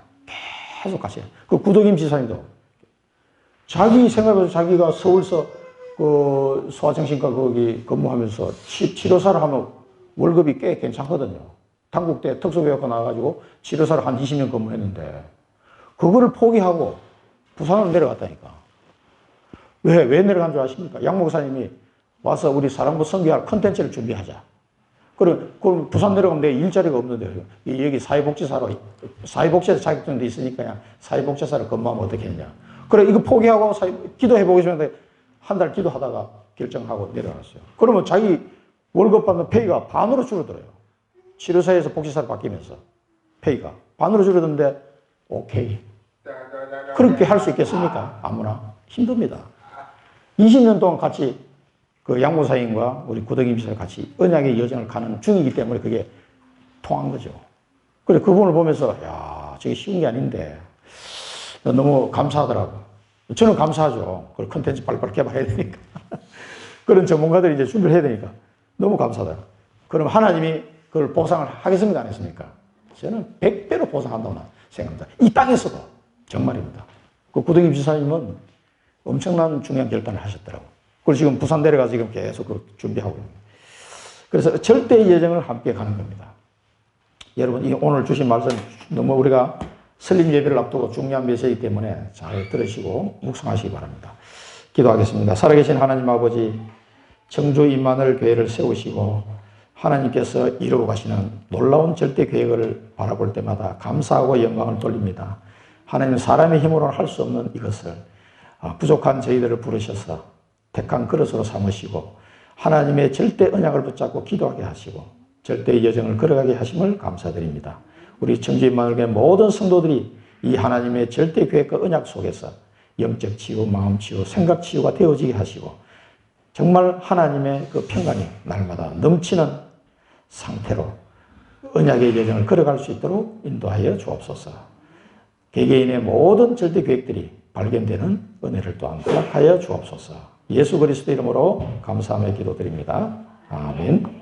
계속 같이. 그 구덕임 지사님도 자기 생각해서 자기가 서울서 그 소아정신과 거기 근무하면서 치료사를 하면 월급이 꽤 괜찮거든요. 당국대 특수교육과 나와가지고 치료사를 한 20년 근무했는데 그거를 포기하고 부산으로 내려갔다니까. 왜 내려간 줄 아십니까? 양 목사님이 와서 우리 사랑부 선교할 컨텐츠를 준비하자. 그럼 부산 내려가면 내 일자리가 없는데 여기 사회복지사 자격증도 있으니까 그냥 사회복지사를 근무하면 어떻겠냐. 그래 이거 포기하고 기도해보고 싶은데 한 달 기도하다가 결정하고 내려갔어요. 그러면 자기 월급 받는 페이가 반으로 줄어들어요. 치료사에서 복지사로 바뀌면서 페이가 반으로 줄어드는데 오케이. 그렇게 할 수 있겠습니까? 아무나 힘듭니다. 20년 동안 같이 그 양모사님과 우리 구덕임 지사 같이 언약의 여정을 가는 중이기 때문에 그게 통한 거죠. 그래 그 부분을 보면서 야 저게 쉬운 게 아닌데 너무 감사하더라고. 저는 감사하죠. 그 컨텐츠 빨리빨리 개발해야 되니까. 그런 전문가들이 이제 준비를 해야 되니까 너무 감사하더라고. 그럼 하나님이 그걸 보상을 하겠습니까? 안 했습니까? 저는 100배로 보상한다고 생각합니다. 이 땅에서도 정말입니다. 그 구덕임 지사님은 엄청난 중요한 결단을 하셨더라고요. 그리고 지금 부산 내려가서 지금 계속 그 준비하고 있는 거예요. 그래서 절대의 여정을 함께 가는 겁니다. 여러분, 오늘 주신 말씀 너무 우리가 설립 예배를 앞두고 중요한 메시지 때문에 잘 들으시고 묵상하시기 바랍니다. 기도하겠습니다. 살아계신 하나님 아버지, 청주 임마누엘 교회를 세우시고 하나님께서 이루어 가시는 놀라운 절대 계획을 바라볼 때마다 감사하고 영광을 돌립니다. 하나님 사람의 힘으로는 할 수 없는 이것을 부족한 저희들을 부르셔서 택한 그릇으로 삼으시고 하나님의 절대 언약을 붙잡고 기도하게 하시고 절대의 여정을 걸어가게 하심을 감사드립니다. 우리 청주 임마누엘 모든 성도들이 이 하나님의 절대 계획과 언약 속에서 영적 치유, 마음 치유, 생각 치유가 되어지게 하시고 정말 하나님의 그 평강이 날마다 넘치는 상태로 언약의 여정을 걸어갈 수 있도록 인도하여 주옵소서. 개개인의 모든 절대 계획들이 발견되는 은혜를 또한 허락하여 주옵소서. 예수 그리스도 이름으로 감사하며 기도드립니다. 아멘.